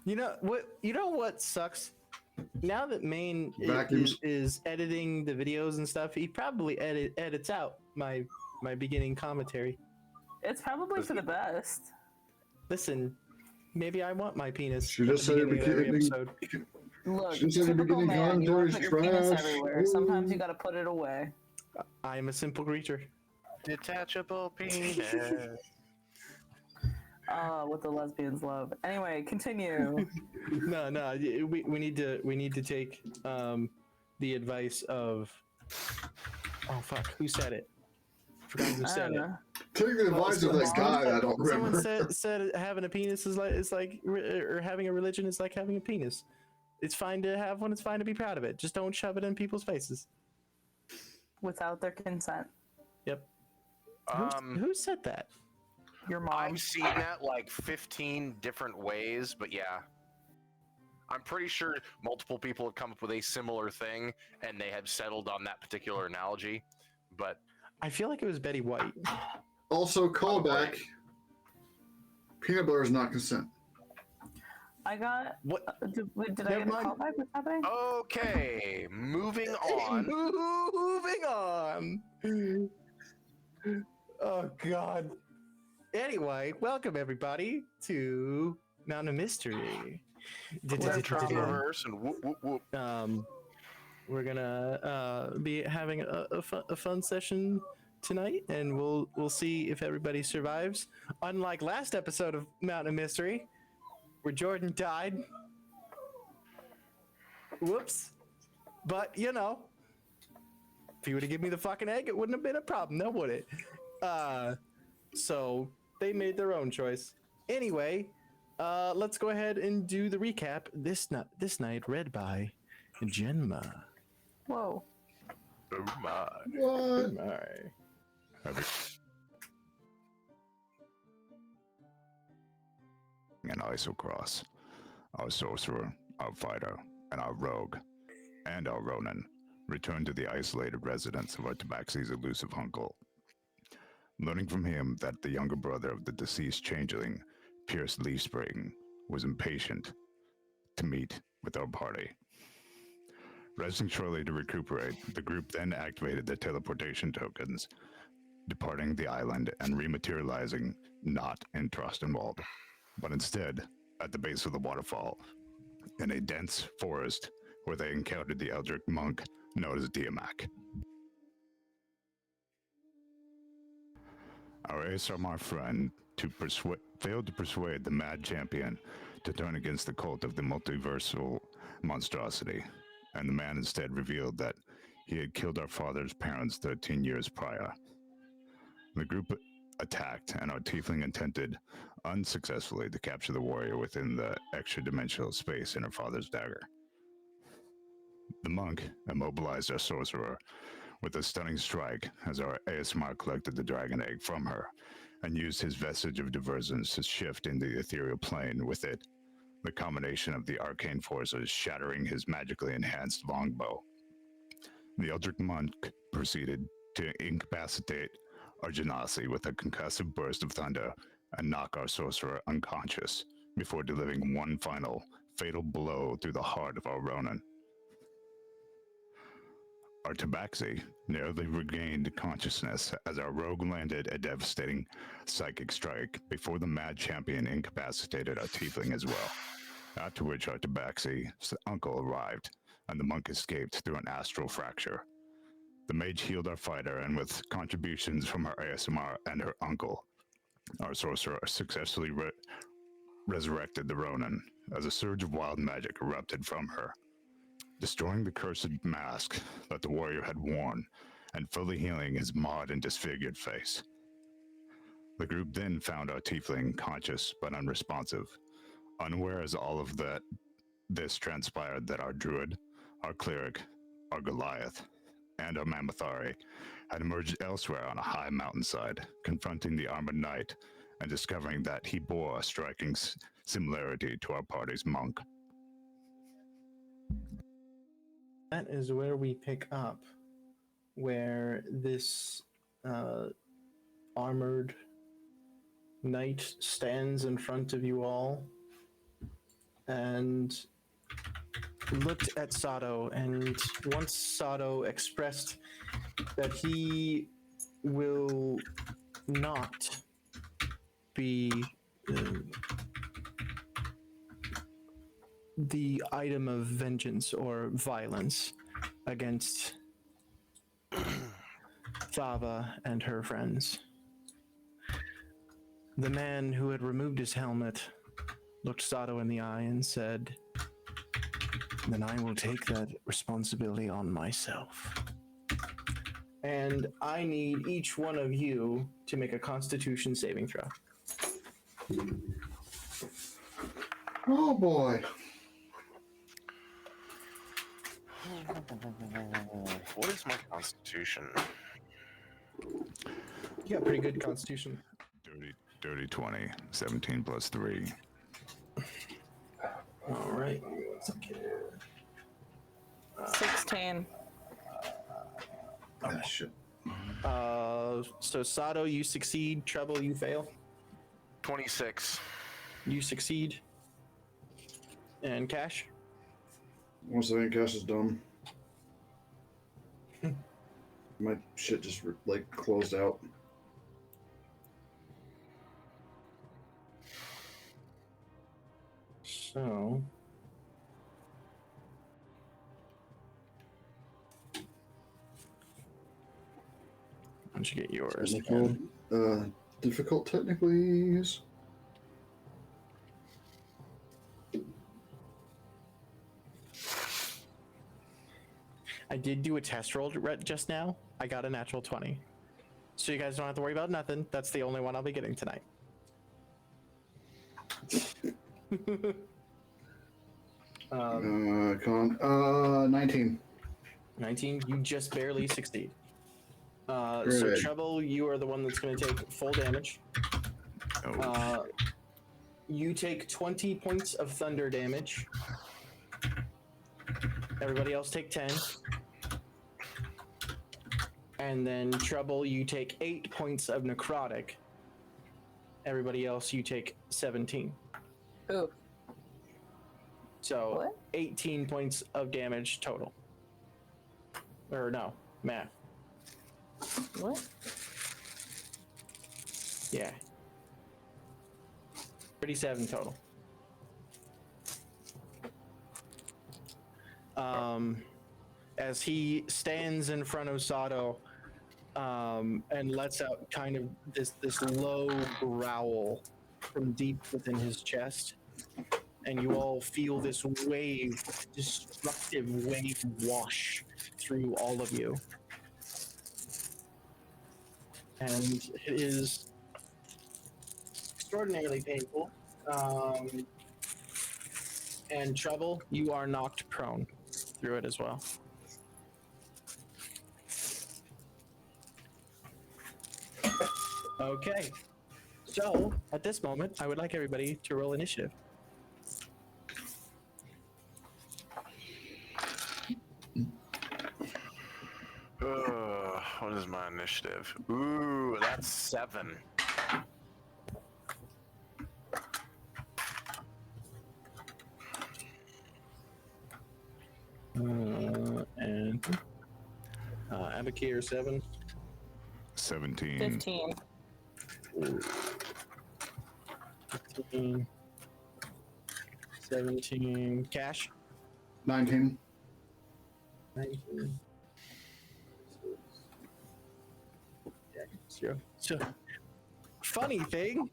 You know what? You know what sucks? Now that Maine is editing the videos and stuff, he probably edits out my beginning commentary. It's probably for the best. Listen, maybe I want my penis. She just said every episode. Look, typical man, you want to put your penis everywhere. Sometimes you got to put it away. I am a simple creature. Detachable penis. What the lesbians love. Anyway, continue. No, we need to take the advice of. Oh fuck! Who said it? I forgot who said it. Take the advice of that guy. I don't remember. Someone said having a penis is like or having a religion is like having a penis. It's fine to have one. It's fine to be proud of it. Just don't shove it in people's faces without their consent. Yep. Who said that? Your mom. I've seen that like 15 different ways, but yeah. I'm pretty sure multiple people have come up with a similar thing, and they have settled on that particular analogy, but... I feel like it was Betty White. Also, callback. Peanut butter is not consent. I got... What? Did I get a callback? What's happening? Okay, moving on. Moving on. Oh, God. Anyway, welcome everybody to Mountain of Mystery. Reverse and whoop, whoop, whoop. We're gonna be having a fun session tonight, and we'll see if everybody survives. Unlike last episode of Mountain of Mystery, where Jordan died. Whoops. But you know, if you would have given me the fucking egg, it wouldn't have been a problem, now would it? So they made their own choice. Anyway, let's go ahead and do the recap. This night read by Jinma. Whoa. Oh my. What? My. And Isocross, our sorcerer, our fighter, and our rogue, and our Ronin, returned to the isolated residence of our Tabaxi's elusive uncle. Learning from him that the younger brother of the deceased changeling, Pierce Leafspring, was impatient to meet with our party. Resting shortly to recuperate, the group then activated their teleportation tokens, departing the island and rematerializing not in Trostenwald, but instead at the base of the waterfall, in a dense forest where they encountered the Eldritch monk known as Diamak. Our ASMR friend failed to persuade the mad champion to turn against the cult of the multiversal monstrosity, and the man instead revealed that he had killed our father's parents 13 years prior. The group attacked, and our tiefling attempted unsuccessfully to capture the warrior within the extra-dimensional space in her father's dagger. The monk immobilized our sorcerer with a stunning strike as our ASMR collected the dragon egg from her and used his vestige of divergence to shift into the ethereal plane with it, the combination of the arcane forces shattering his magically enhanced longbow. The Eldritch monk proceeded to incapacitate our Genasi with a concussive burst of thunder and knock our sorcerer unconscious before delivering one final fatal blow through the heart of our Ronin. Our Tabaxi narrowly regained consciousness as our rogue landed a devastating psychic strike before the mad champion incapacitated our tiefling as well, after which our Tabaxi's uncle arrived and the monk escaped through an astral fracture. The mage healed our fighter, and with contributions from her ASMR and her uncle, our sorcerer successfully resurrected the Ronin as a surge of wild magic erupted from her, destroying the cursed mask that the warrior had worn and fully healing his marred and disfigured face. The group then found our tiefling conscious but unresponsive, unaware as all of this transpired that our druid, our cleric, our Goliath, and our Mammothari had emerged elsewhere on a high mountainside, confronting the armored knight and discovering that he bore a striking similarity to our party's monk. That is where we pick up, where this armored knight stands in front of you all, and looked at Sado, and once Sado expressed that he will not be the item of vengeance or violence against Thava and her friends. The man who had removed his helmet looked Sado in the eye and said, "Then I will take that responsibility on myself." And I need each one of you to make a Constitution saving throw. Oh boy. What is my constitution? You got pretty good Constitution. Dirty 20. 17 plus 3. All right. 16. Ah, shit. So Sado, you succeed. Treble, you fail. 26. You succeed. And Cash? Once again, Cash is dumb. My shit just like closed out. So... why don't you get yours? Difficult technically. I did do a test roll just now. I got a natural 20. So you guys don't have to worry about nothing. That's the only one I'll be getting tonight. 19. 19, you just barely succeed. So Great. Treble, you are the one that's going to take full damage. You take 20 points of thunder damage. Everybody else take 10. And then Treble, you take 8 points of necrotic. Everybody else, you take 17. Ooh. So What? 18 points of damage total. Or no, math. What? Yeah. 37 total. As he stands in front of Sado and lets out kind of this low growl from deep within his chest, and you all feel this wave, destructive wave wash through all of you. And it is extraordinarily painful. And Trouble, you are knocked prone through it as well. Okay. So, at this moment, I would like everybody to roll initiative. What is my initiative? Ooh, that's 7. And Aboukir 7. 17. 15. 15. 17. Cash. 19. 19. Zero. So, funny thing,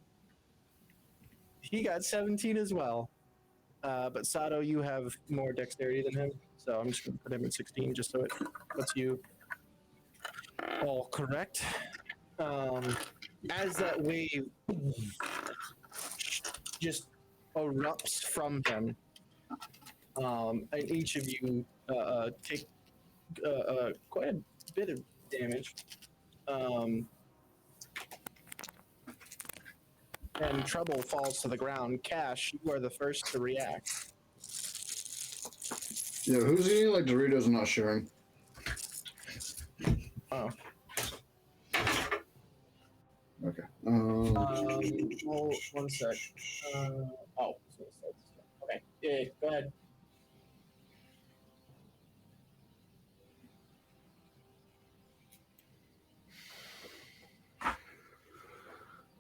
he got 17 as well. But Sado, you have more dexterity than him, so I'm just going to put him at 16 just so it puts you all correct. As that wave just erupts from him, and each of you take quite a bit of damage. And Trouble falls to the ground. Cash, you are the first to react. Yeah, who's eating like Doritos and not sharing? Oh. Okay. Hold one sec. Okay. Yeah, go ahead.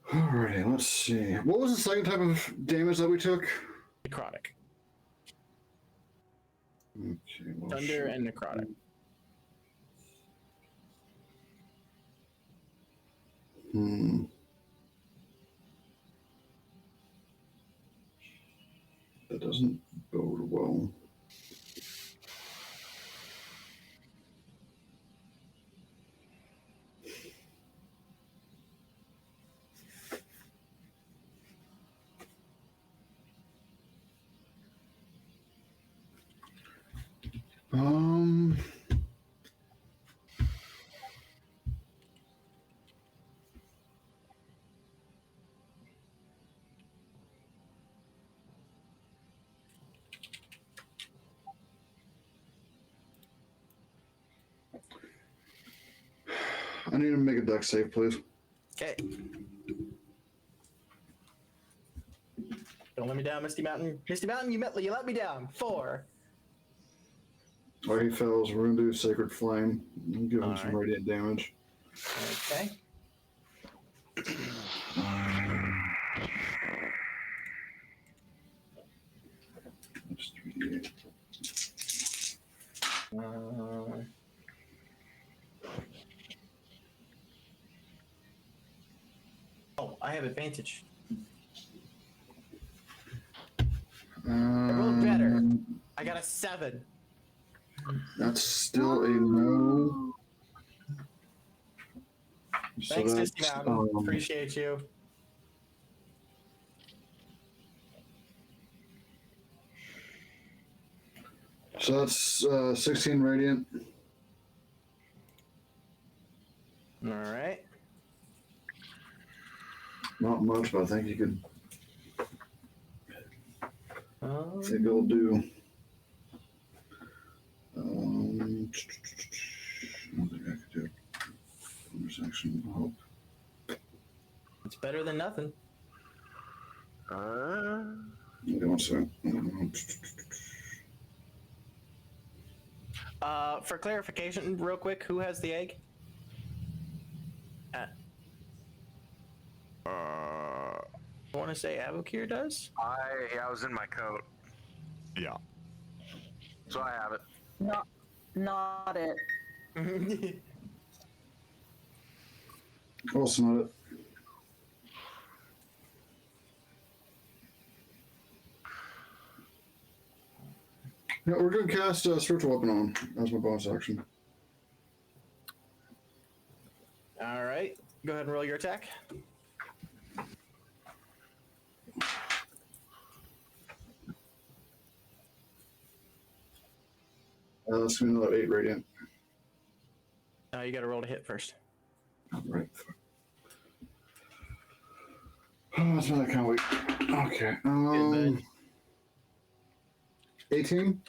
Alrighty, let's see. What was the second type of damage that we took? Necrotic. Okay, well, Thunder shit. and necrotic. That doesn't bode well. Um. I need to make a deck save, please. Okay. Don't let me down, Misty Mountain. Misty Mountain, you let me down. 4. Oh, he fails. We're gonna do Sacred Flame. I'll give him some Alright. radiant damage. Okay. That's 3d8. Oh, I have advantage. I I rolled better. I got a 7. That's still a no. So Thanks, that's, Misty Mountain. Appreciate you. So that's 16 radiant. All right. Not much, but I think you could. I think it'll Um, do. I don't think I could do it. Bonus action. Hope. it's better than nothing. Okay, one second. For clarification, real quick, who has the egg? I want to say Aboukir does. I was in my coat, Yeah. so I have it. Not it. I'll snot it. Yeah, we're gonna cast Spiritual Weapon on as my bonus action. All right. Go ahead and roll your attack. That's gonna be another 8 radiant. You got to roll to hit first. Right. Oh, that's not that kind of weak. Okay. bud. 18?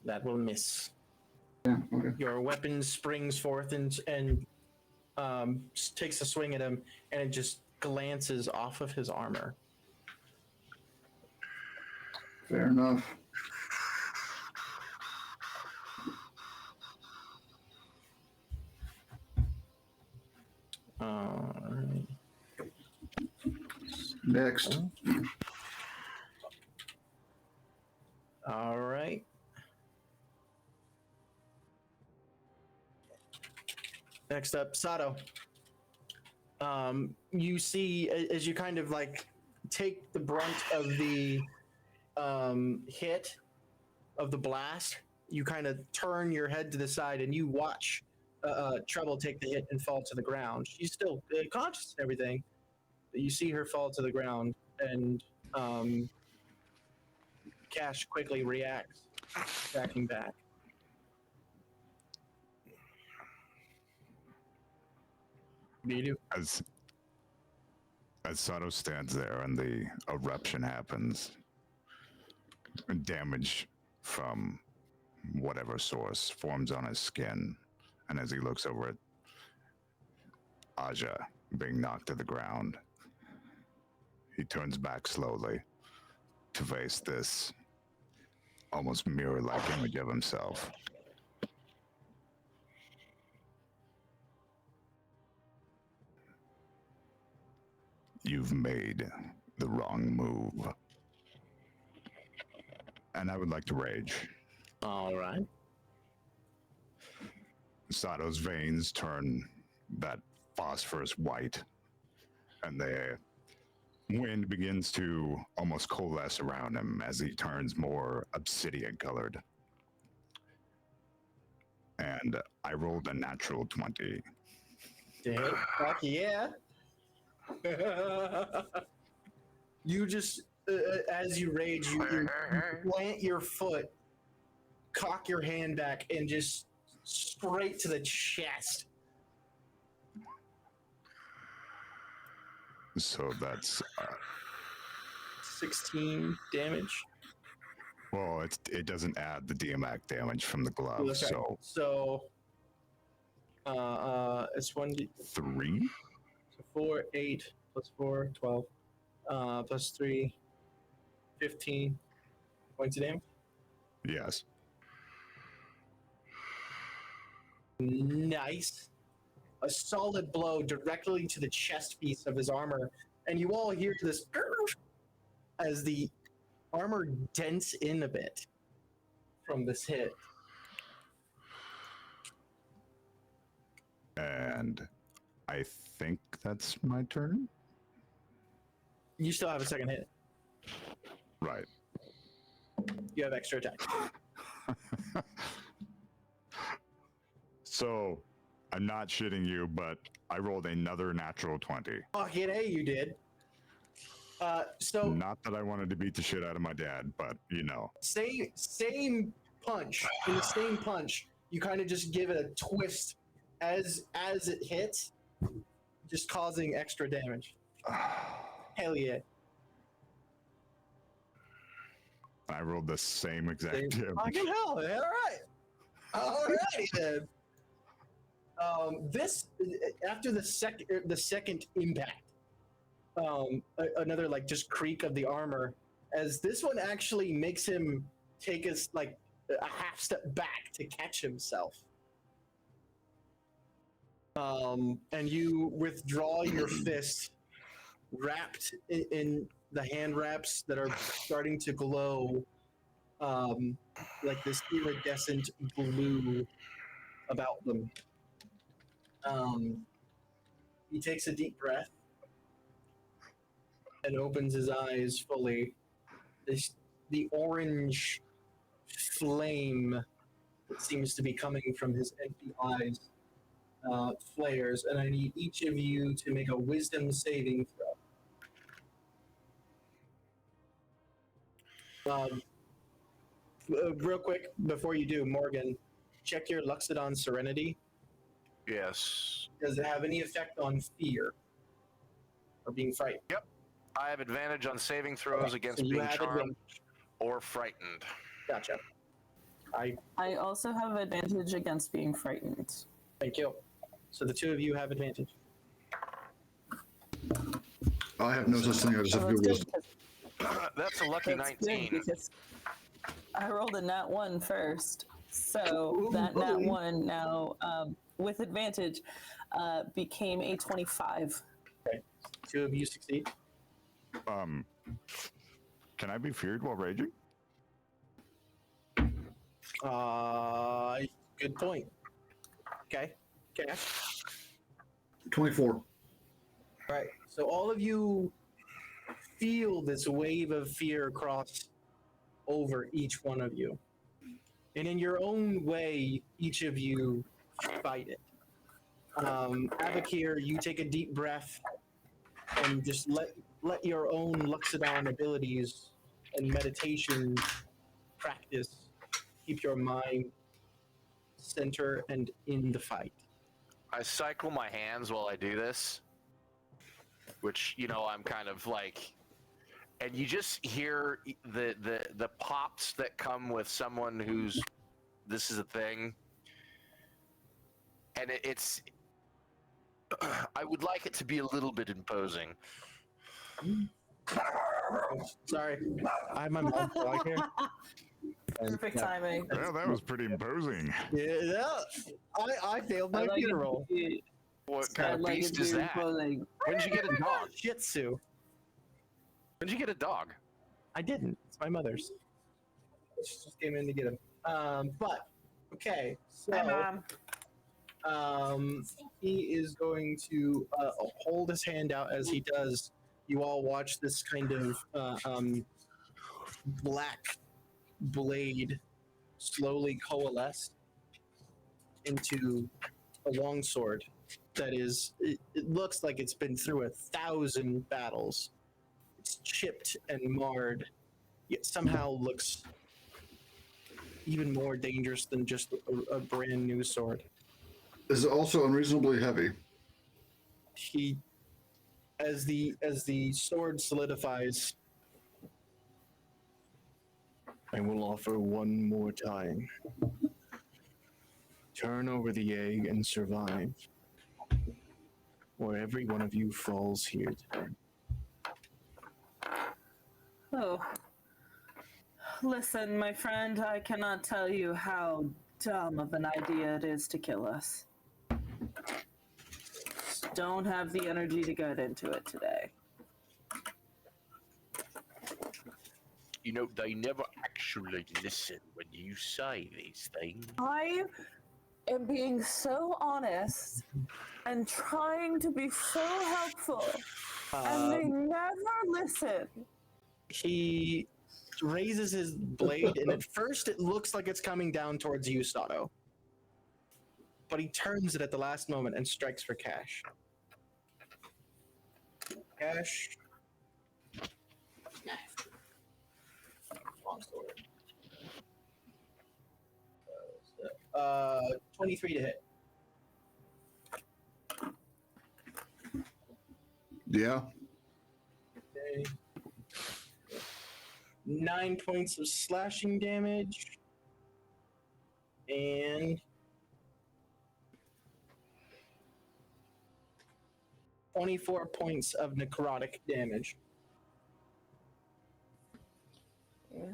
That will miss. Yeah, okay. Your weapon springs forth and takes a swing at him, and it just glances off of his armor. Fair enough. All right. Next. All right. Next up, Sado. You see, as you kind of like take the brunt of the hit of the blast, you kind of turn your head to the side and you watch Trouble take the hit and fall to the ground. She's still conscious and everything, but you see her fall to the ground, and Cash quickly reacts, backing back. What do you do? As Sado stands there and the eruption happens, damage from whatever source forms on his skin, and as he looks over at Aja being knocked to the ground, he turns back slowly to face this almost mirror-like image of himself. You've made the wrong move. And I would like to rage. All right. Sado's veins turn that phosphorus white, and the wind begins to almost coalesce around him as he turns more obsidian colored. And I rolled a natural 20. Damn. Fuck yeah. You just, as you rage, you plant your foot, cock your hand back, and just straight to the chest. So that's 16 damage. well, it doesn't add the DMAC damage from the glove, That's right. so it's 1d 3. so 4, 8 plus 4, 12, plus 3, 15 points of damage. Yes. Nice. A solid blow directly to the chest piece of his armor, and you all hear this as the armor dents in a bit from this hit. And I think that's my turn. You still have a second hit. Right. You have extra attack. So, I'm not shitting you, but I rolled another natural 20. Fucking A, you did. So Not that I wanted to beat the shit out of my dad, but you know. same punch. In the same punch, you kind of just give it a twist as it hits, just causing extra damage. Hell yeah. I rolled the same exact damage. Fucking hell, man. All right then. This after the second impact, another like just creak of the armor, as this one actually makes him take a half step back to catch himself. And you withdraw your fist, wrapped in the hand wraps that are starting to glow, like this iridescent blue about them. He takes a deep breath and opens his eyes fully. The orange flame that seems to be coming from his empty eyes flares, and I need each of you to make a wisdom saving throw. Real quick, before you do, Morgan, check your Luxodon Serenity. Yes. Does it have any effect on fear or being frightened? Yep. I have advantage on saving throws Okay, against so you being have charmed advantage. or frightened. Gotcha. I also have advantage against being frightened. Thank you. So the two of you have advantage. I have no such thing. I just have good wisdom. That's a lucky That's 19. good because I rolled a nat 1 first. So that nat 1 now, with advantage, became a 25. Okay. Two of you succeed. Can I be feared while raging? Good point. Okay. 24. All right. So all of you feel this wave of fear cross over each one of you. And in your own way, each of you fight it. Aboukir, you take a deep breath and just let your own Luxodon abilities and meditation practice keep your mind center and in the fight. I cycle my hands while I do this, which, I'm kind of like, and you just hear the pops that come with someone who's, this is a thing. And it's, I would like it to be a little bit imposing. Sorry, I have my mom like here. Perfect Yeah. timing. Well, that was pretty imposing. Yeah, I failed my funeral. What kind of Like beast a is dude that? pulling. When did you get a dog? Shih Tzu. When did you get a dog? I didn't. It's my mother's. She just came in to get him. But okay, Hi, so Mom. he is going to hold his hand out as he does. You all watch this kind of black blade slowly coalesce into a longsword that is. It looks like it's been through 1,000 battles. It's chipped and marred, yet somehow looks even more dangerous than just a brand new sword. Is it also unreasonably heavy? He, as the sword solidifies, I will offer one more time. Turn over the egg and survive, or every one of you falls here today. Oh. Listen, my friend, I cannot tell you how dumb of an idea it is to kill us. Don't have the energy to get into it today. You know, they never actually listen when you say these things. I am being so honest and trying to be so helpful, and they never listen. He raises his blade, and at first it looks like it's coming down towards you, Sado. But he turns it at the last moment and strikes for cash. Cash. Long sword. 23 to hit. Yeah. Okay. 9 points of slashing damage. And 24 points of necrotic damage. Yeah.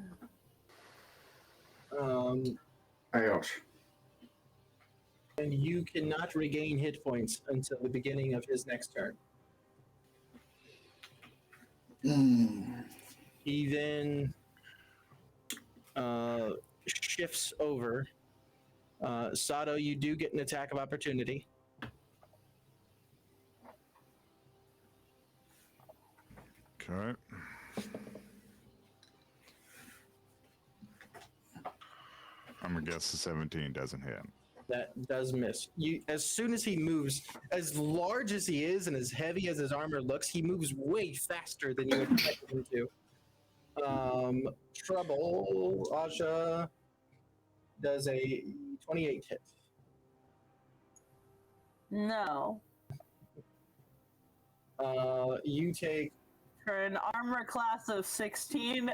Ouch. And you cannot regain hit points until the beginning of his next turn. He then shifts over. Sado, you do get an attack of opportunity. Okay. I'm gonna guess the 17 doesn't hit. That does miss. You, as soon as he moves, as large as he is and as heavy as his armor looks, he moves way faster than you expected him to. Trouble. Asha does a 28 hit. No. You take For an armor class of 16,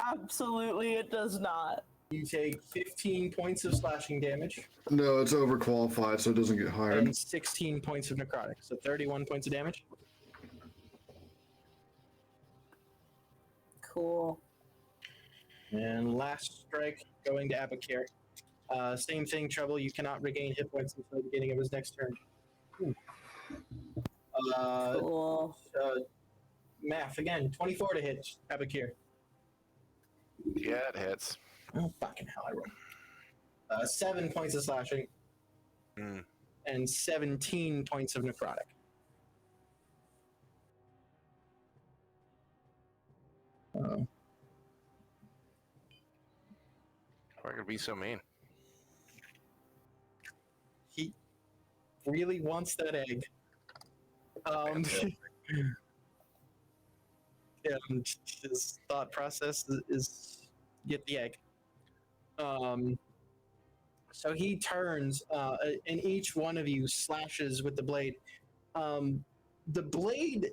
absolutely it does not. You take 15 points of slashing damage No, it's overqualified, so it doesn't get hired. and 16 points of necrotic, so 31 points of damage. Cool. And last strike going to Aboukir. Same thing, Trouble. You cannot regain hit points until the beginning of his next turn. Cool. Math again. 24 to hit Aboukir. Yeah, it hits. Oh, fucking hell, I rolled. 7 points of slashing and 17 points of necrotic. Why could be so mean? He really wants that egg. And his thought process is get the egg. So he turns, and each one of you slashes with the blade. The blade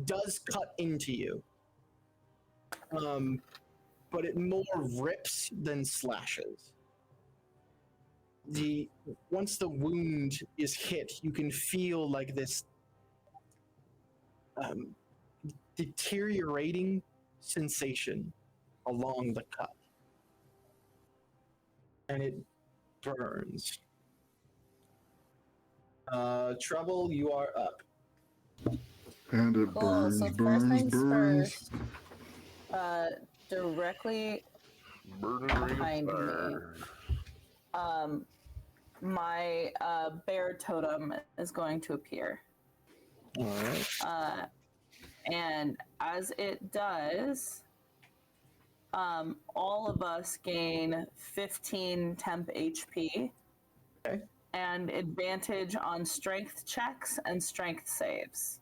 does cut into you, but it more rips than slashes. Once the wound is hit, you can feel like this deteriorating sensation along the cut. And it burns. Trouble, you are up. And it Cool. burns, So first burns, things burns. first, directly behind me, my bear totem is going to appear. All right. And as it does, all of us gain 15 temp HP. Okay. And advantage on strength checks and strength saves.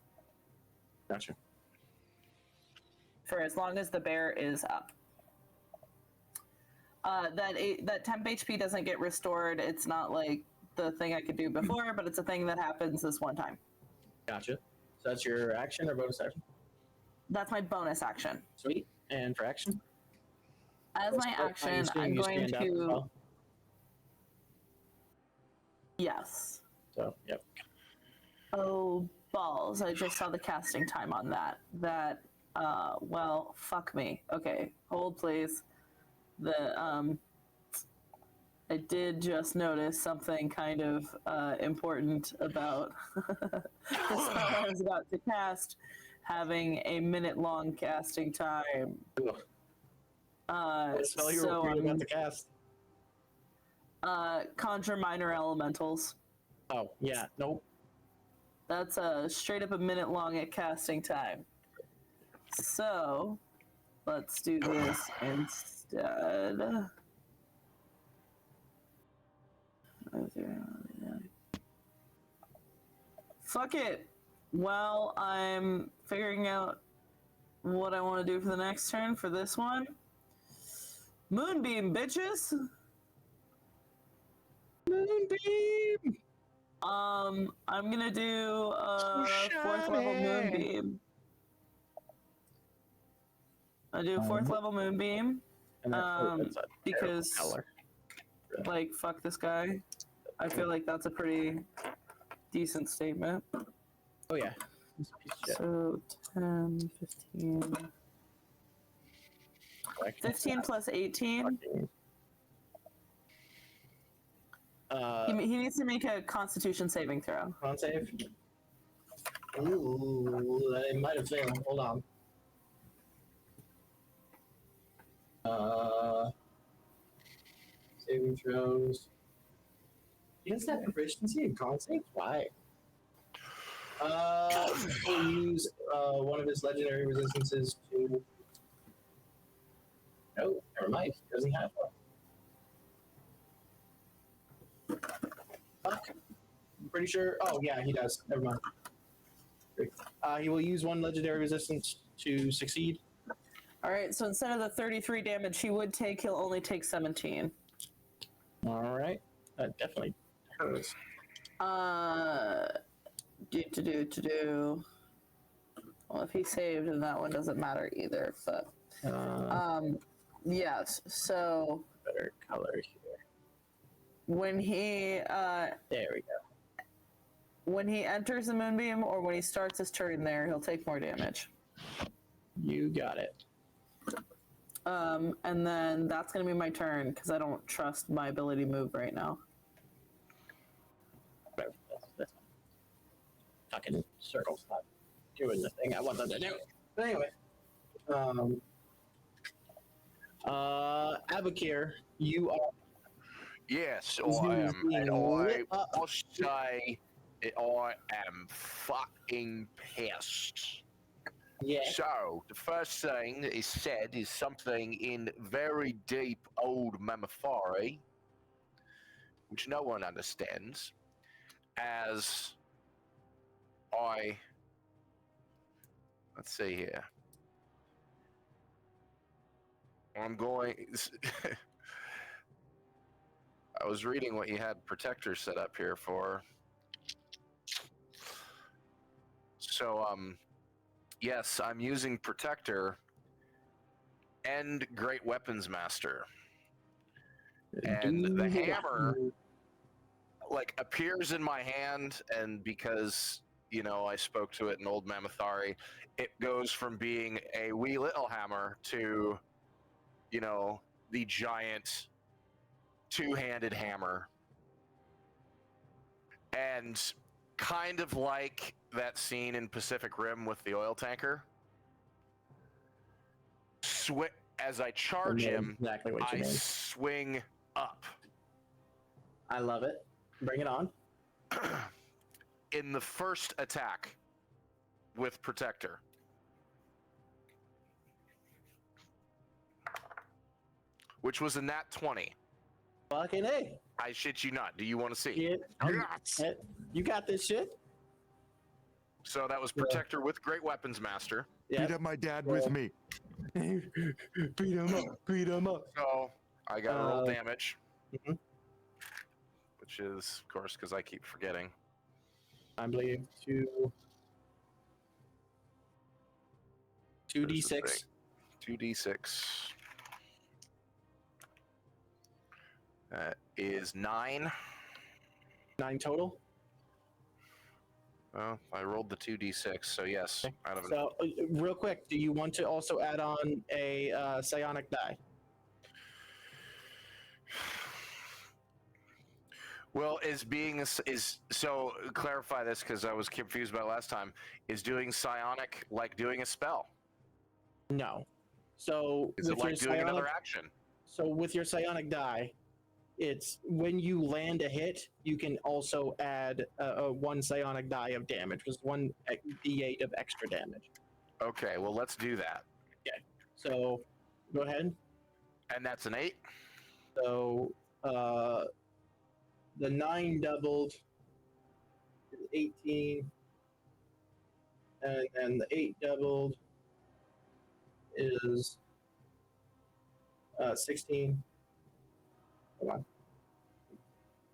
Gotcha. For as long as the bear is up. That temp HP doesn't get restored. It's not like the thing I could do before, but it's a thing that happens this one time. Gotcha. So that's your action or bonus action? That's my bonus action. Sweet. And for action? As my action, I'm going to. Well. Yes. So, yep. Oh, balls. I just saw the casting time on that. Well, fuck me. Okay, hold please. I did just notice something kind of important about the spell I was about to cast having a minute-long casting time. What spell you were about to cast? Conjure minor elementals. Oh, yeah. Nope. That's straight up a minute long at casting time. So, let's do this instead. Fuck it. Well, I'm figuring out what I want to do for the next turn for this one. Moonbeam, bitches! Moonbeam! I'm gonna do fourth level Moonbeam. I do fourth level Moonbeam. Because color. like fuck this guy. I feel like that's a pretty decent statement. Oh yeah. So 10, 15. 15 plus 18. He needs to make a Constitution saving throw. Con save. Ooh, I might have failed. Hold on. Saving throws. He doesn't have proficiency in con saves? Why? He'll use one of his legendary resistances to. No, never mind. He doesn't have one. Fuck. I'm pretty sure. Oh, yeah, he does. Never mind. He will use one legendary resistance to succeed. Alright, so instead of the 33 damage he would take, he'll only take 17. Alright. That definitely hurts. Well, if he saved, then that one doesn't matter either, but. Yes, so. Better color here. When he. There we go. When he enters the Moonbeam or when he starts his turn there, he'll take more damage. You got it. And then that's going to be my turn because I don't trust my ability to move right now. That's fucking circles, not doing the thing I want them to do. But anyway, Aboukir, you are. Yes, I am, and I must say that I am fucking pissed. Yeah. So, the first thing that is said is something in very deep old Mammothari, which no one understands, as let's see here. I'm going... I was reading what you had Protector set up here for. So, yes, I'm using Protector and Great Weapons Master. And the hammer, like, appears in my hand, and because, you know, I spoke to it in Old Mammothari, it goes from being a wee little hammer to you know, the giant two-handed hammer. And kind of like that scene in Pacific Rim with the oil tanker, as I charge him, exactly what you I mean. swing up. I love it. Bring it on. In the first attack with Protector. Which was a nat 20. Fucking A. I shit you not. Do you want to see? Yes. You got this shit. So that was Protector with Great Weapons Master. Yeah. Beat up my dad with me. Beat him up. Beat him up. So I got to roll damage. Mhm. Which is, of course, because I keep forgetting. I believe 2d6. 2d6. Is 9. 9 total. Well, I rolled the 2d6, so yes. Out of So, real quick, do you want to also add on a psionic die? Well, so clarify this because I was confused about it last time. Is doing psionic like doing a spell? No. So Is it like doing another action? So with your psionic die, it's when you land a hit, you can also add a 1 psionic die of damage, which is 1 d8 of extra damage. Okay, well let's do that. So go ahead. And that's an 8. So the 9 doubled is 18, and the 8 doubled is 16. Hold on.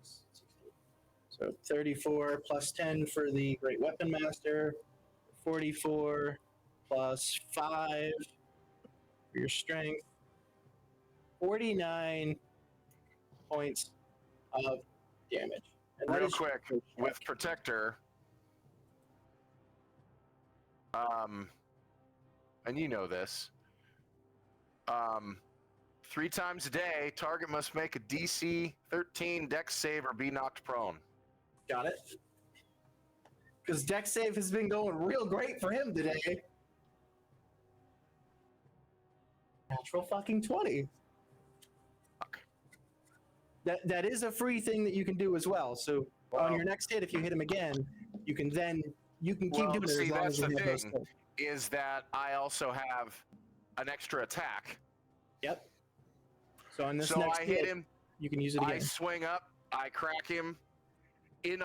16. So 34 plus 10 for the Great Weapon Master, 44 plus 5 for your strength, 49 points of damage. And that Real is quick, your with check. Protector, and you know this, 3 times a day, target must make a DC 13 Dex save or be knocked prone. Got it? Because Dex save has been going real great for him today. Natural fucking 20. Fuck. That is a free thing that you can do as well. So on your next hit, if you hit him again, you can keep doing it as long as you have those skills. Is that I also have an extra attack. Yep. So on this So next I hit him, you can use it I again. swing up, I crack him. In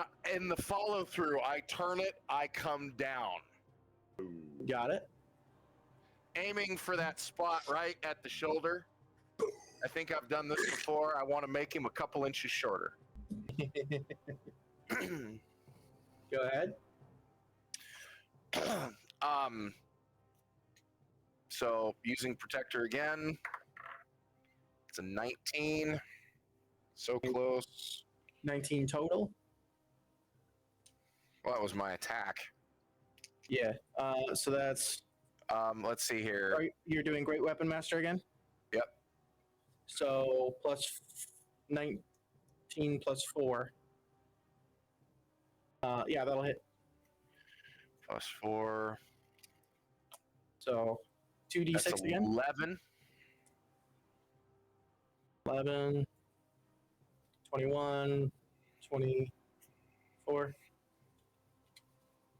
the follow through, I turn it, I come down. Got it? Aiming for that spot right at the shoulder. I think I've done this before. I want to make him a couple inches shorter. Go ahead. So using Protector again. It's a 19. So close. 19 total. Well, that was my attack. Yeah. So that's. Let's see here. You're doing Great Weapon Master again? Yep. So plus 19 plus 4. Yeah, that'll hit. Plus 4. So 2d6 That's again. 11. 11, 21, 24.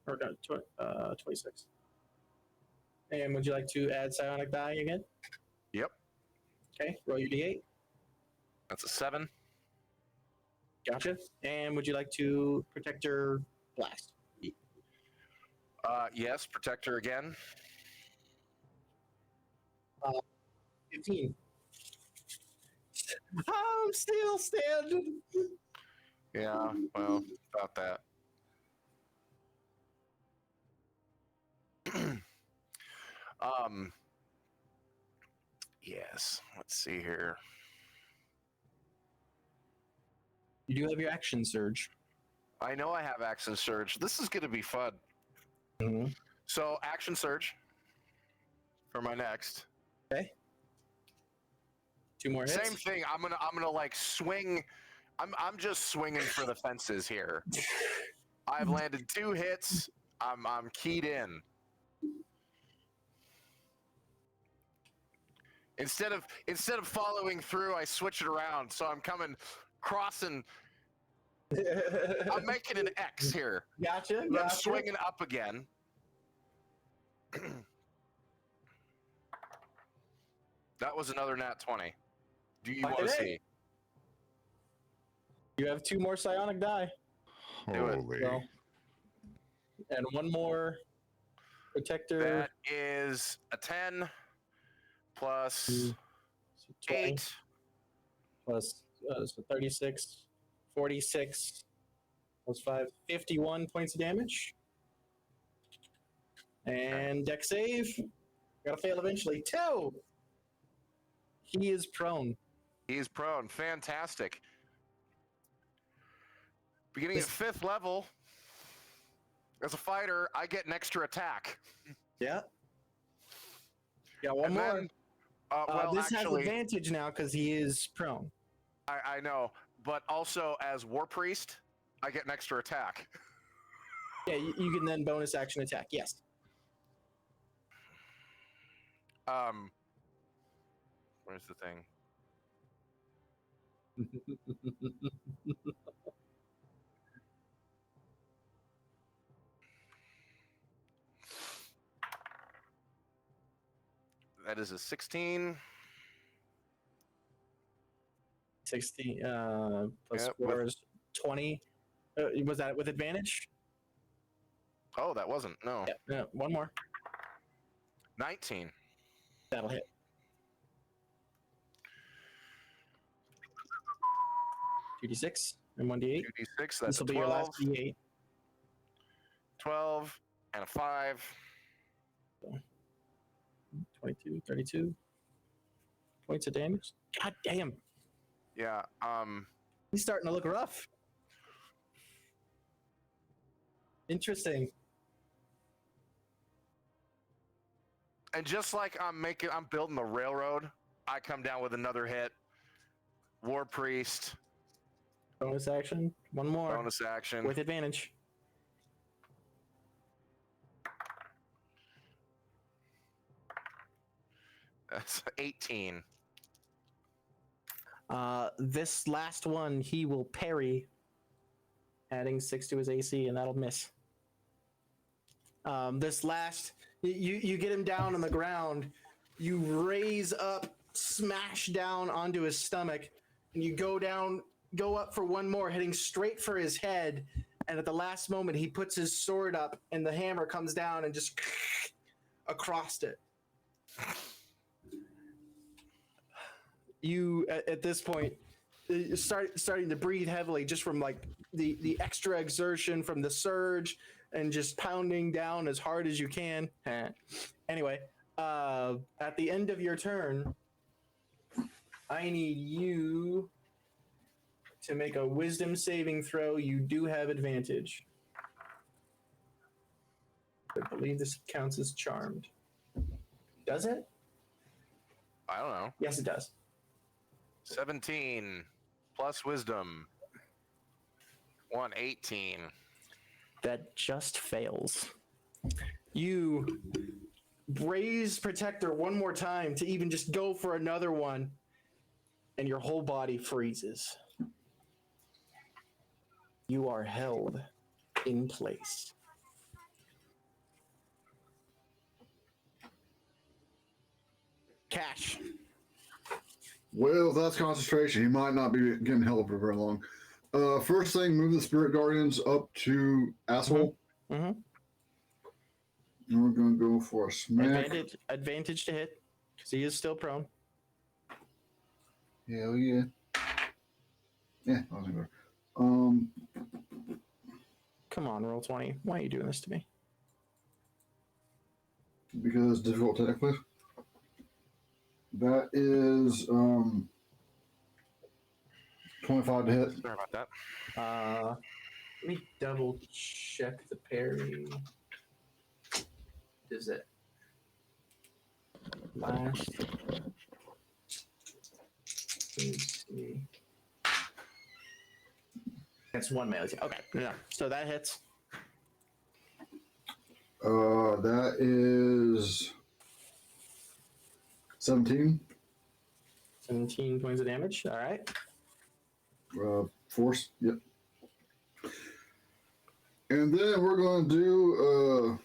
Or no, 26. And would you like to add psionic die again? Yep. Okay, roll your d8. That's a 7. Gotcha. And would you like to Protector Blast? Yes, Protector again. 15. I'm still standing. Yeah, well, about that. Yes, let's see here. You do have your action surge. I know I have action surge. This is going to be fun. Mm-hmm. So, action surge for my next. Okay. 2 more hits. Same thing. I'm gonna like swing. I'm just swinging for the fences here. I've landed 2 hits. I'm keyed in. Instead of following through, I switch it around. So I'm crossing. I'm making an X here. Gotcha. I'm swinging up again. That was another nat 20. Do you want to see? You have 2 more psionic die. Do it. Holy. So, and 1 more protector. That is a 10 plus So 20 8. plus so 36, 46 plus 5, 51 points of damage. And deck save. Gotta fail eventually. 2. He is prone. He's prone. Fantastic. Beginning at 5th level, as a fighter, I get an extra attack. Yeah. Got 1 And more. then, well, this actually, has advantage now because he is prone. I know, but also as War Priest, I get an extra attack. Yeah, you can then bonus action attack. Yes. Where's the thing? That is a 16. 60 plus Yep, 4 is 20. Was that with advantage? Oh, that wasn't. No. Yeah, 1 more. 19. That'll hit. 2d6 and 1d8. 2d6, that's This a will be your 12. last d8. 12 and a 5. 22, 32 points of damage. God damn. Yeah. He's starting to look rough. Interesting. And just like I'm building the railroad, I come down with another hit. War Priest, Bonus action. 1 more. bonus action. With advantage. That's 18. This last one, he will parry, adding 6 to his AC, and that'll miss. This last, you get him down on the ground, you raise up, smash down onto his stomach, and you go up for 1 more, hitting straight for his head, and at the last moment, he puts his sword up, and the hammer comes down and just across it. You at this point starting to breathe heavily just from like the extra exertion from the surge and just pounding down as hard as you can. Anyway, at the end of your turn, I need you to make a wisdom saving throw. You do have advantage. I believe this counts as charmed. Does it? I don't know. Yes, it does. 17 plus wisdom. 18. That just fails. You raise Protector 1 more time to even just go for another one, and your whole body freezes. You are held in place. Cash. Well, if that's concentration, he might not be getting held for very long. First thing, move the Spirit Guardians up to Asshole. Mm-hmm. And we're going to go for a smack. Advantage to hit, because he is still prone. Hell yeah. Yeah, I was going to Come on, roll 20. Why are you doing this to me? because it's difficult technically. That is 25 to hit. Sorry about that. Let me double check the parry. Is it last? It's one melee. Okay, yeah. So that hits. That is 17. 17 points of damage. All right. Force. Yep. And then we're going to do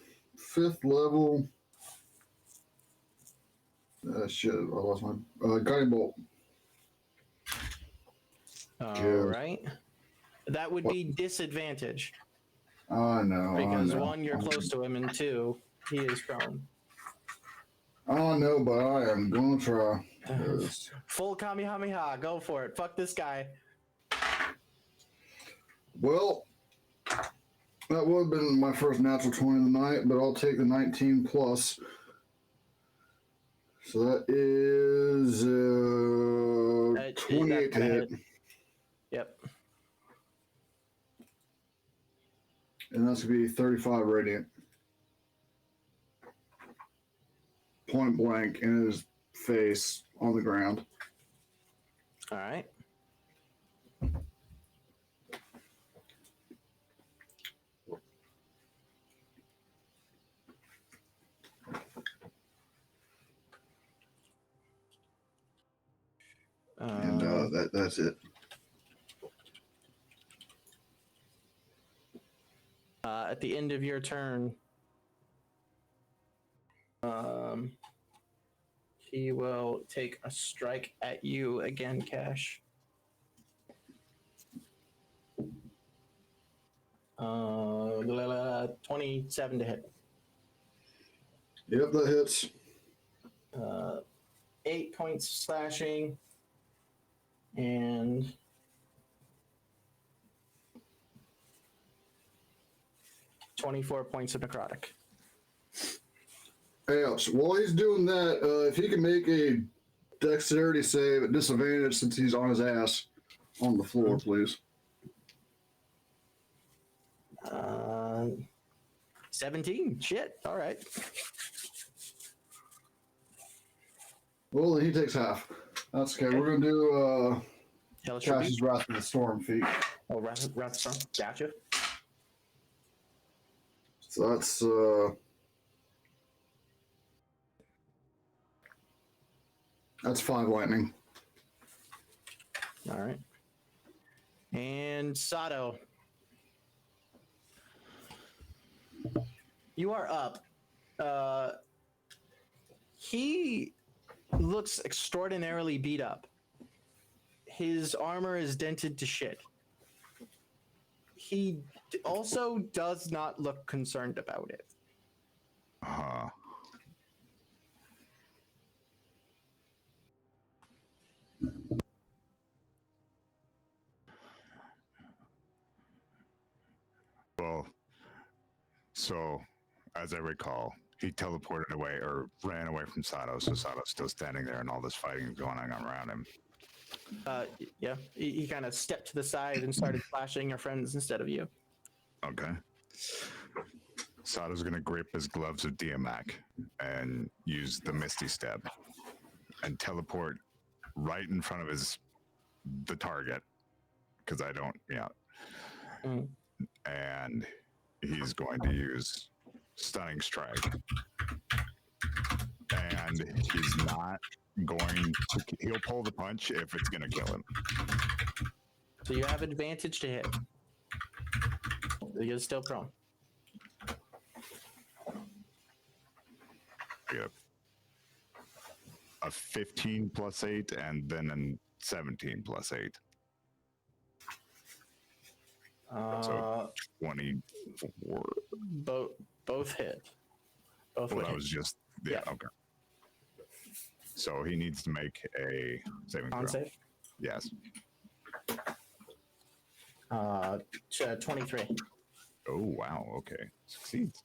5th level. Shit, I lost my guiding bolt. All right. That would be disadvantage I know. because I know. 1, you're close to him, and 2, he is prone. I know, but I am going to try. Full Kamehameha. Go for it. Fuck this guy. Well, that would have been my first natural 20 of the night, but I'll take the 19 plus. So that is 28 to hit. Yep. And that's going to be 35 radiant. Point blank in his face on the ground. All right. And that's it. At the end of your turn, he will take a strike at you again, Cash. 27 to hit. Yep, that hits. 8 points slashing and 24 points of necrotic. Hey, while he's doing that, if he can make a dexterity save at disadvantage since he's on his ass on the floor, please. 17. Shit. All right. Well, then he takes half. That's okay. We're going to do Hellish Cash's Wrath of the Storm feat. Oh, Wrath of the Storm. Gotcha. So that's That's 5 lightning. All right. And Sado. You are up. He looks extraordinarily beat up. His armor is dented to shit. He also does not look concerned about it. Well, so as I recall, he teleported away or ran away from Sado, so Sado's still standing there and all this fighting is going on around him. Yeah, he kind of stepped to the side and started flashing your friends instead of you. Okay. Sado's gonna grip his gloves of Diamac and use the Misty Step and teleport right in front of the target, because I don't, yeah. Mm. And he's going to use Stunning Strike. And he's not going to, he'll pull the punch if it's gonna kill him. So you have advantage to hit. You're still prone. Yeah. A 15 plus 8 and then a 17 plus 8. So 24. Both hit. Both Well, would that hit. was just, yeah, okay. So he needs to make a saving throw. On save. Yes. 23. Oh, wow, okay. Succeeds.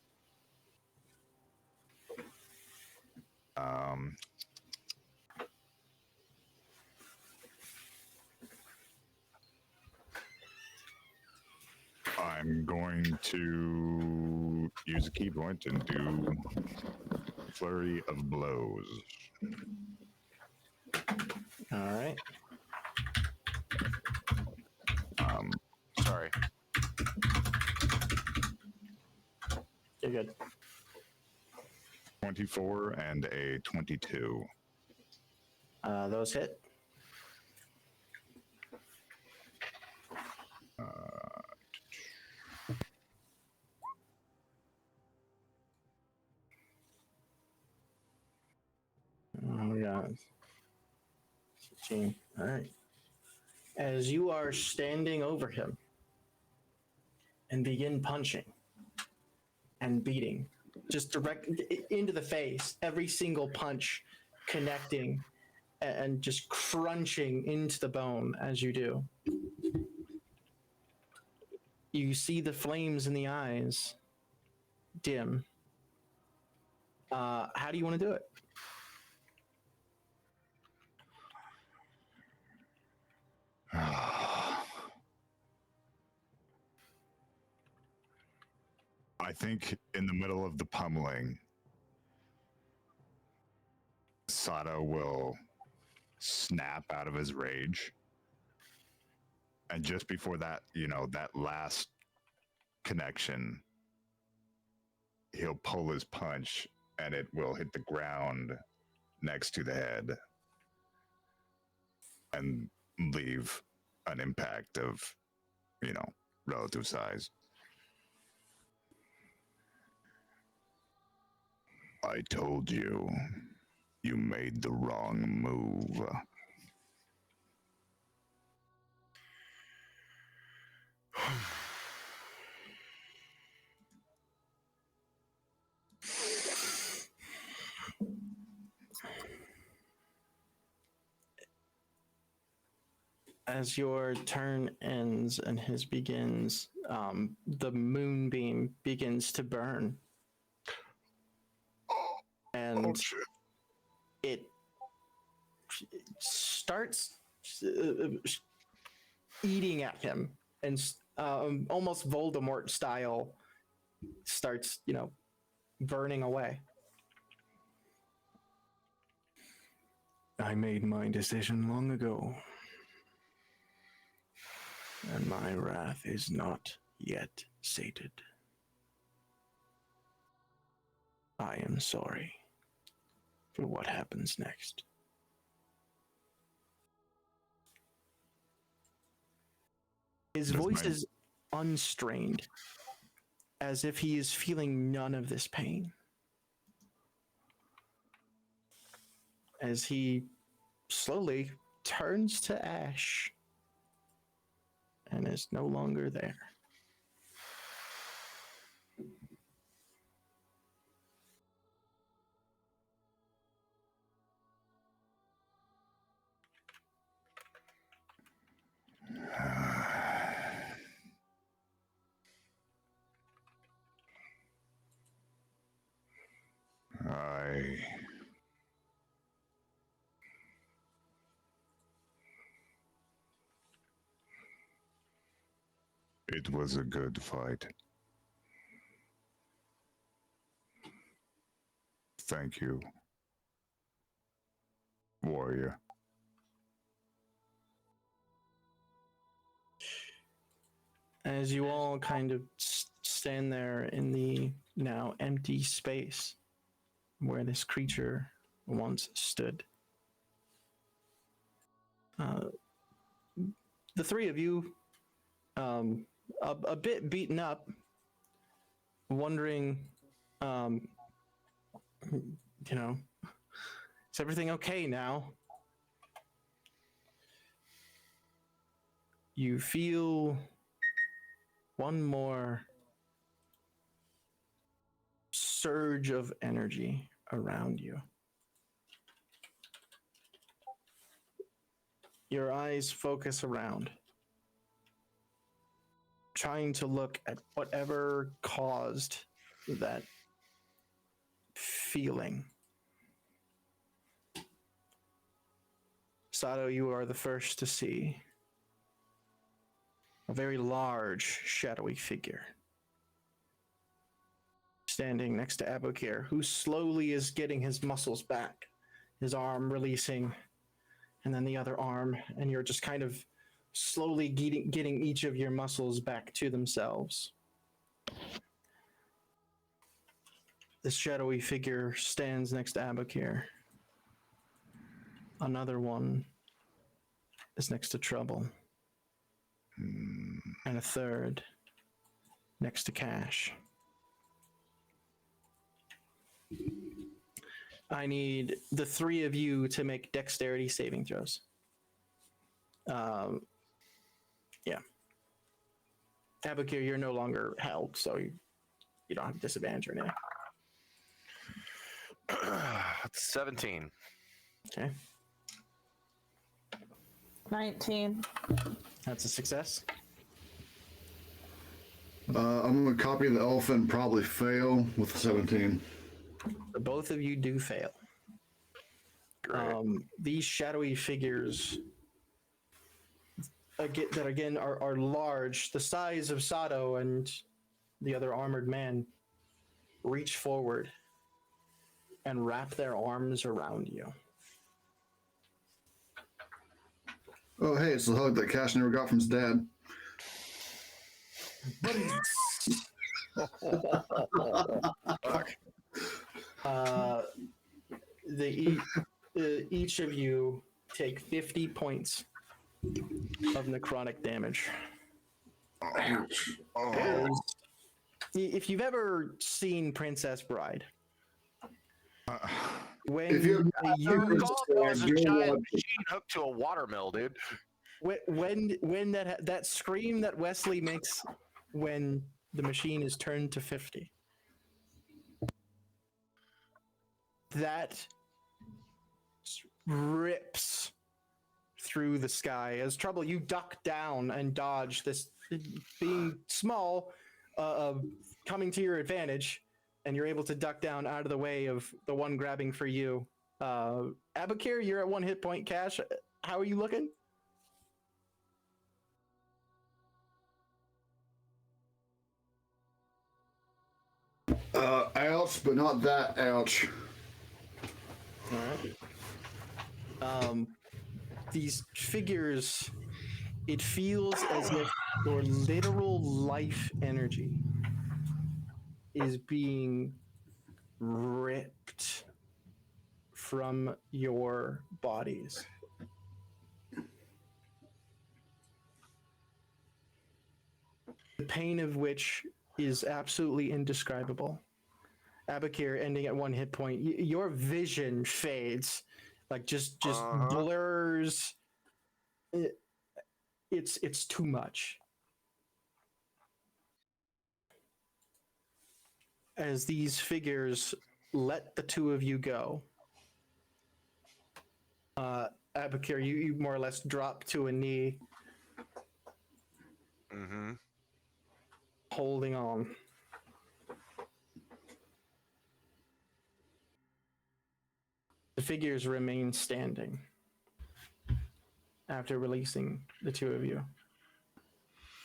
I'm going to use a key point and do Flurry of Blows. All right. sorry. You're good. 24 and a 22. Those hit. Oh, God. 16. All right. As you are standing over him and begin punching and beating, just direct into the face, every single punch connecting and just crunching into the bone as you do. You see the flames in the eyes dim. How do you want to do it? I think in the middle of the pummeling, Sado will snap out of his rage. And just before that, that last connection, he'll pull his punch and it will hit the ground next to the head and leave an impact of, relative size. I told you, you made the wrong move. As your turn ends and his begins, the moonbeam begins to burn. And it starts eating at him and almost Voldemort style starts, burning away. I made my decision long ago, and my wrath is not yet sated. I am sorry for what happens next. His voice is unstrained, as if he is feeling none of this pain. As he slowly turns to ash and is no longer there. It was a good fight. Thank you, warrior. As you all kind of stand there in the now empty space where this creature once stood, the three of you, a bit beaten up, wondering, is everything okay now? You feel one more surge of energy around you. Your eyes focus around, trying to look at whatever caused that feeling. Sado, you are the first to see a very large, shadowy figure standing next to Aboukir, who slowly is getting his muscles back, his arm releasing, and then the other arm, and you're just kind of slowly getting each of your muscles back to themselves. The shadowy figure stands next to Aboukir. Another one is next to Trouble. And a third next to Cash. I need the three of you to make dexterity saving throws. Yeah. Aboukir, you're no longer held, so you don't have disadvantage or anything. 17. Okay, 19. that's a success. I'm going to copy the elephant and probably fail with 17. So both of you do fail. These shadowy figures again are large, the size of Sado and the other armored man, reach forward and wrap their arms around you. Oh, hey, it's the hug that Cash never got from his dad. Each of you take 50 points of necrotic damage. Ouch. If you've ever seen Princess Bride, when If you Recall there was a giant machine hooked to a watermill, dude. when that scream that Wesley makes when the machine is turned to 50, that rips through the sky. As Trouble, you duck down and dodge this, being small, coming to your advantage, and you're able to duck down out of the way of the one grabbing for you. Aboukir, you're at 1 hit point. Cash, how are you looking? Ouch, but not that ouch. All right. These figures, it feels as if your literal life energy is being ripped from your bodies. The pain of which is absolutely indescribable. Aboukir, ending at 1 hit point, your vision fades, like just blurs. It's too much. As these figures let the two of you go, Aboukir, you more or less drop to a knee, holding on. The figures remain standing after releasing the two of you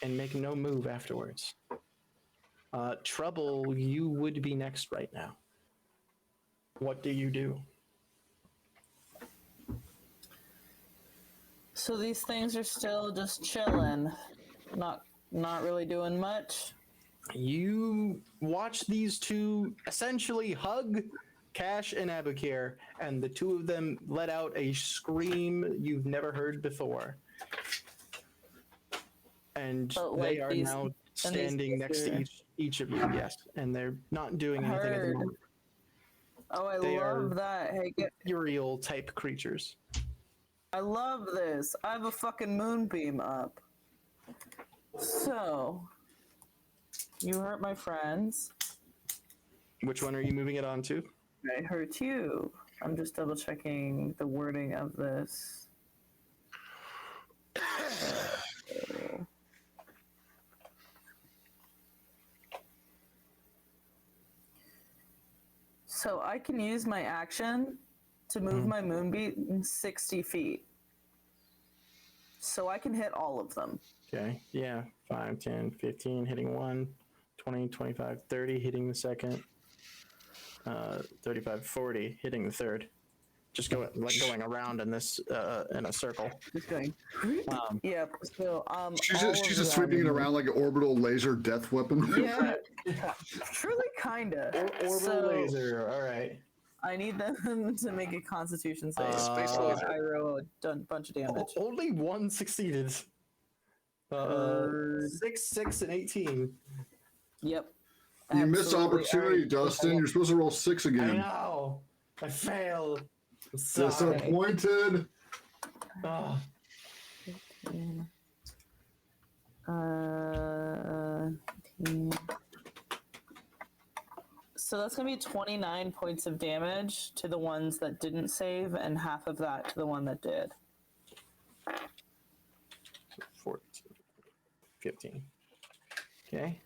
and make no move afterwards. Trouble, you would be next right now. What do you do? So these things are still just chilling, not really doing much. You watch these two essentially hug Cash and Aboukir, and the two of them let out a scream you've never heard before. And they are now standing next to each of you, yes, and they're not doing anything at the moment. Oh, I They love are that. Hey, ethereal type creatures. I love this. I have a fucking moonbeam up. So, you hurt my friends. Which one are you moving it on to? I hurt you. I'm just double checking the wording of this. So I can use my action to move my moonbeam 60 feet. So I can hit all of them. Okay, yeah, 5, 10, 15, hitting 1, 20, 25, 30, hitting the second, 35, 40, hitting the third. just going around in this in a circle. Just going. Um, Yep. So She's all just, she's of just sweeping it them- around like an orbital laser death weapon. Yeah, truly, kinda. Orbital So laser. All right. I need them to make a Constitution save. Space while laser. I roll a bunch of damage. Only one succeeded. 6, 6, and 18. Yep. You missed Absolutely. opportunity, All right. Dustin. You're supposed to roll 6 I again. know. I failed. I'm sorry. Disappointed. Oh, So that's gonna be 29 points of damage to the ones that didn't save, and half of that to the one that did. 14, 15. Okay.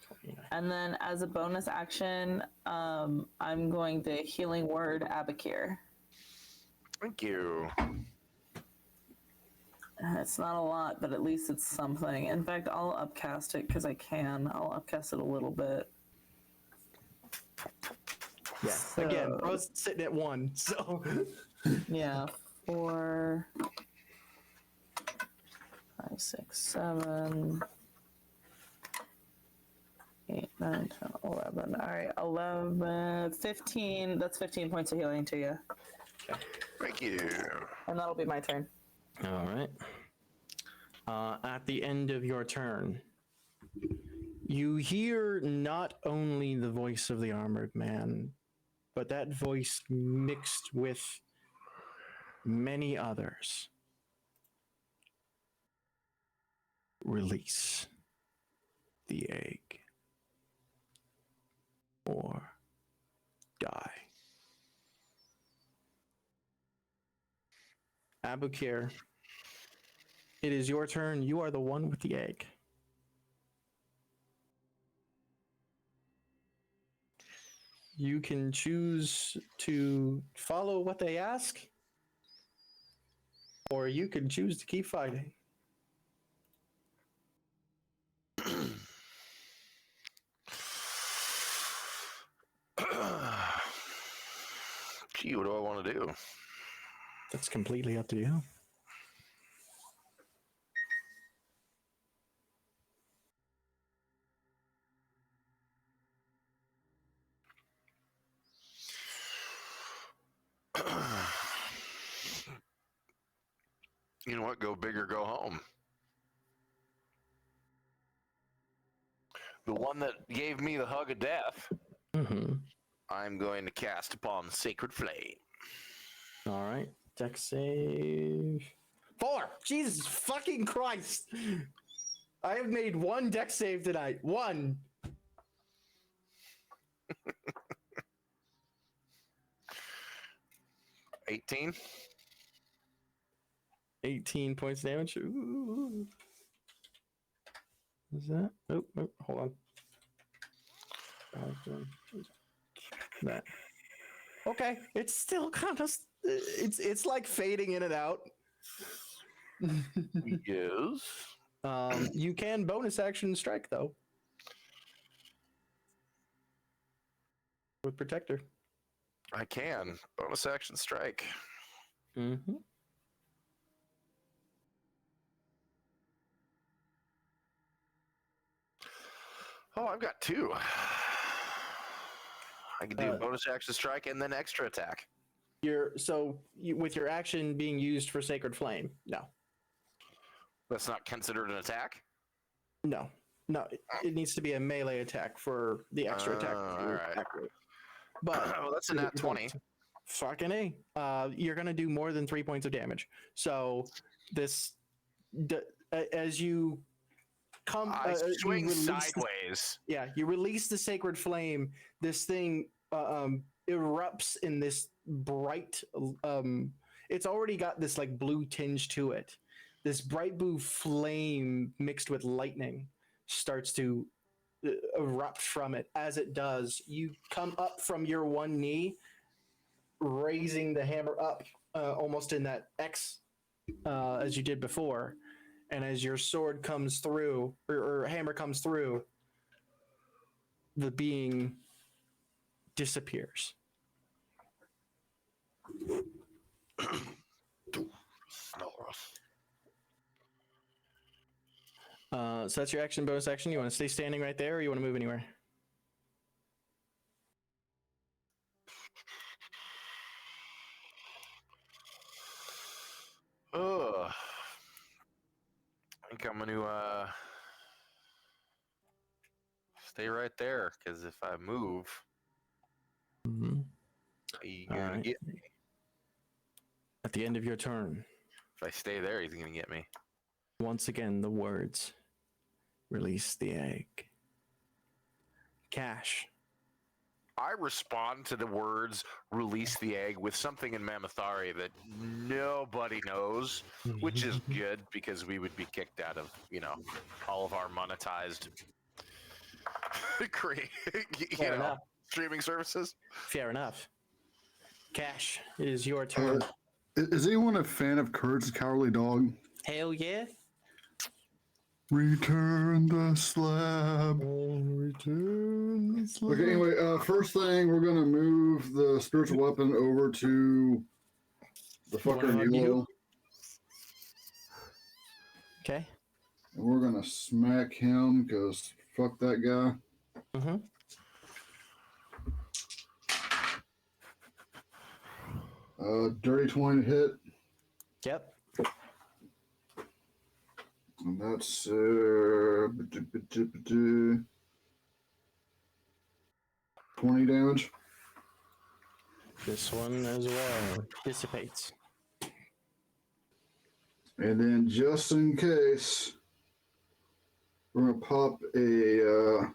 29. And then as a bonus action, I'm going to healing word Aboukir. Thank you. It's not a lot, but at least it's something. In fact, I'll upcast it because I can. I'll upcast it a little bit. Yeah. Again, I was sitting at 1, so. Yeah, 4, 5, 6, 7, 8, 9, 10, 11. All right, 11, 15. That's 15 points of healing to you. Thank you. And that'll be my turn. All right. At the end of your turn, you hear not only the voice of the armored man, but that voice mixed with many others. Release the egg or die. Aboukir, it is your turn. You are the one with the egg. You can choose to follow what they ask, or you can choose to keep fighting. Gee, what do I want to do? That's completely up to you. You know what? Go big or go home. The one that gave me the hug of death, Mm-hmm. I'm going to cast upon Sacred Flame. All right. Dex save. 4. Jesus fucking Christ. I have made 1 dex save tonight. 1. $18. 18 points damage. Ooh. Is that? Oh, hold on. That. Okay, it's still kind of. It's like fading in and out. Yes. You can bonus action strike though with protector. I can. Bonus action strike. Mm-hmm. Oh, I've got 2. I can do Uh, bonus action strike and then extra attack. With your action being used for Sacred Flame, no. That's not considered an attack? No, it needs to be a melee attack for the extra attack. All right. But Well, that's a nat 20. Fucking A. You're gonna do more than 3 points of damage. So this, as you come, I swing you release sideways. you release the Sacred Flame. This thing erupts in this bright. It's already got this like blue tinge to it. This bright blue flame mixed with lightning starts to erupt from it. As it does, you come up from your one knee, raising the hammer up almost in that X as you did before. And as your sword comes through, or hammer comes through, the being disappears. So that's your action, bonus action. You want to stay standing right there, or you want to move anywhere? Ugh. I think I'm gonna stay right there, because if I move, Mm-hmm. he's All gonna right. get me. At the end of your turn, If I stay there, he's gonna get me. once again, the words release the egg. Cash. I respond to the words "release the egg" with something in Mammothari that nobody knows, which is good because we would be kicked out of, all of our monetized Fair enough. streaming services. Fair enough. Cash, it is your turn. Is anyone a fan of Kurt's Cowardly Dog? Hell yeah. Return the slab. Return the slab. Okay, anyway, first thing, we're going to move the spiritual weapon over to the fucker hug you? Nilo. Okay. And we're going to smack him because fuck that guy. Mm-hmm. Dirty 20 hit. Yep. And that's 20 damage. This one as well dissipates. And then just in case, we're going to pop a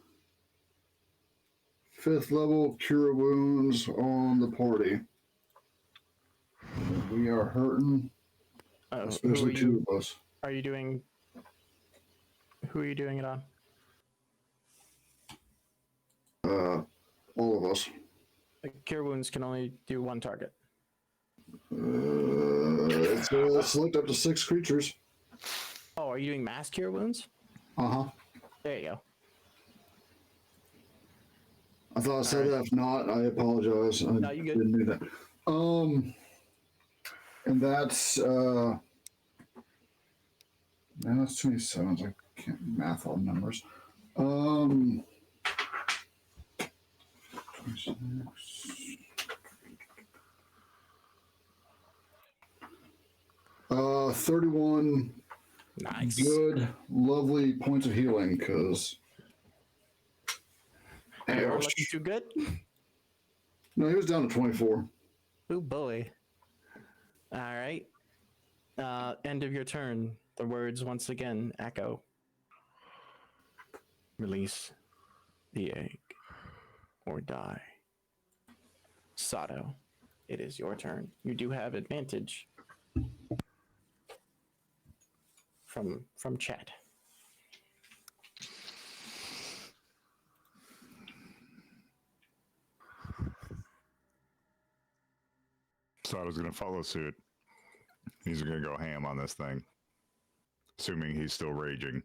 5th level Cure Wounds on the party. We are hurting, especially two of us. Are you doing? Who are you doing it on? All of us. Cure wounds can only do one target. Select up to 6 creatures. Oh, are you doing mass cure wounds? Uh-huh. There you go. I thought I said that. If not, I apologize. I you good. didn't do that. And that's now that's 27. I can't math all numbers. 26. Uh, 31 Nice. good, lovely points of healing, because You're looking too good. no, he was down to 24. Oh boy. All right. End of your turn. The words once again echo. Release the egg or die. Sado, it is your turn. You do have advantage from chat. Sado's going to follow suit. He's going to go ham on this thing, assuming he's still raging.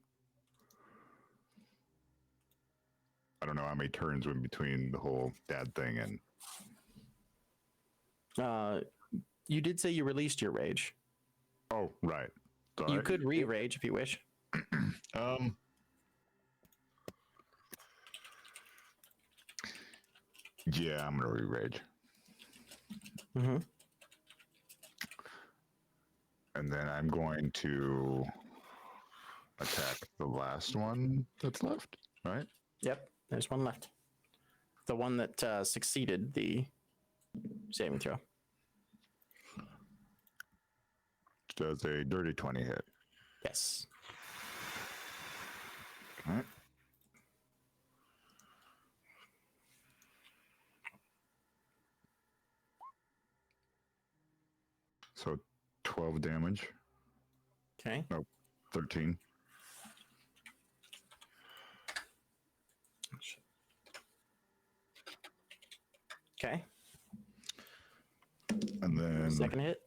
I don't know how many turns went between the whole dad thing and. You did say you released your rage. Oh, right. Sorry. You could re-rage if you wish. Yeah, I'm gonna re-rage. Mm-hmm. And then I'm going to attack the last one that's left, right? Yep, there's one left. The one that succeeded the saving throw. Does a dirty 20 hit. Yes. Okay. So 12 damage. Okay. No, 13. Okay. And then Second hit.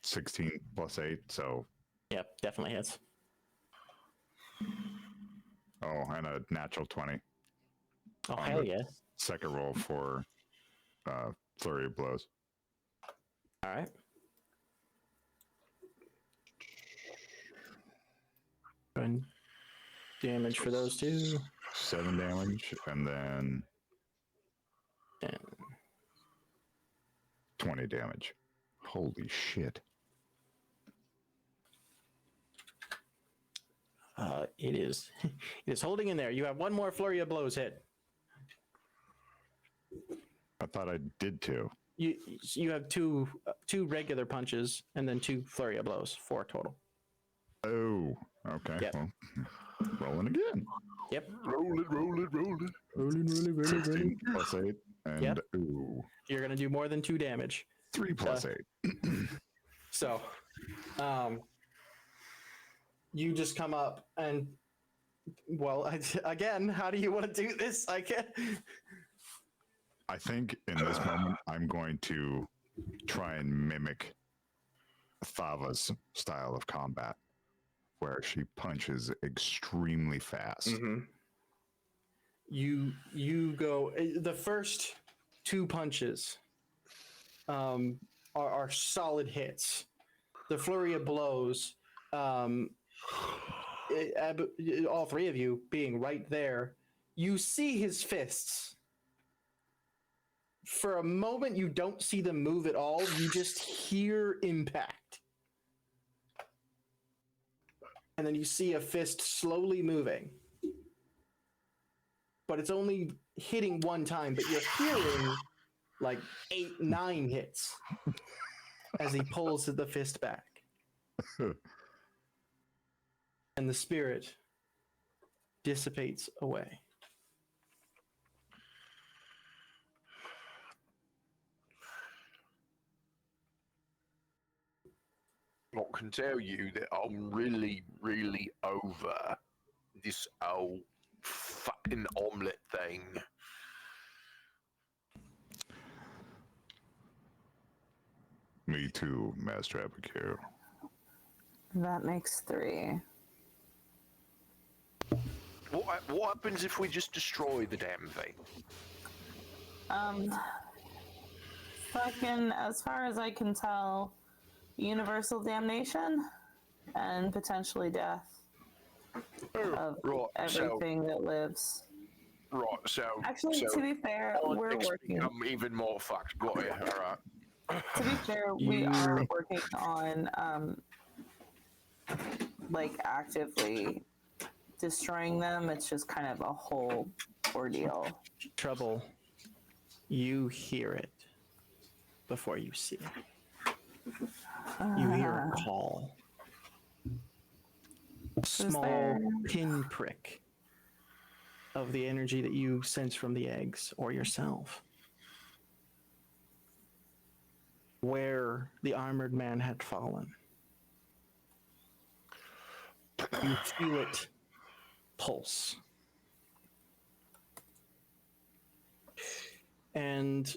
16 plus 8, so. Yep, definitely hits. Oh, and a natural 20. Oh, On hell the yeah. Second roll for flurry of blows. All right. And damage for those two. 7 damage, and then And 20 damage. Holy shit. it is it is holding in there. You have one more flurry of blows hit. I thought I did too. You have two regular punches and then 2 flurry of blows, 4 total. Oh, okay. Yep. Well, rolling again. Yep. Roll it, roll it, roll it. Rolling. 16 plus 8. And Yep. ooh, You're gonna do more than 2 damage. 3 plus 8. So, you just come up and, well, again, how do you want to do this? I can't. I think in this moment, I'm going to try and mimic Thava's style of combat, where she punches extremely fast. Mm-hmm. You go. The first 2 punches are solid hits. The flurry of blows, all 3 of you being right there, you see his fists. For a moment, you don't see them move at all. You just hear impact. And then you see a fist slowly moving. But it's only hitting one time, but you're hearing like 8, 9 hits as he pulls the fist back. And the spirit dissipates away. I can tell you that I'm really, really over this old fucking omelette thing. Me too, Master Aboukir. That makes 3. What happens if we just destroy the damn thing? Fucking, as far as I can tell, universal damnation and potentially death of Right, everything that lives. Right, so... Actually, to be fair, we're politics working. become even more fucked. Got you, alright. To be fair, we are working on, like, actively destroying them. It's just kind of a whole ordeal. Trouble, you hear it before you see it. You hear a call. Small pinprick of the energy that you sense from the eggs or yourself. Where the armored man had fallen. You feel it pulse. And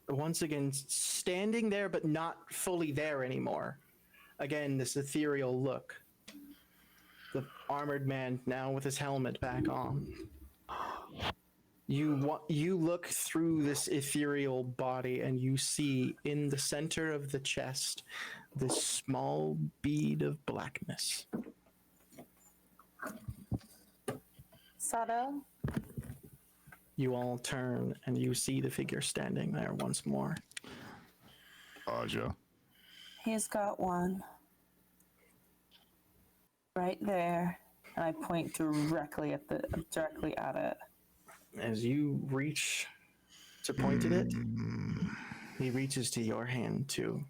once again, standing there but not fully there anymore. Again, this ethereal look. The armored man now with his helmet back on. You look through this ethereal body and you see in the center of the chest this small bead of blackness. Sado? You all turn and you see the figure standing there once more. Aja. He's got one. Right there. And I point directly at it. As you reach to point at it, he reaches to your hand too.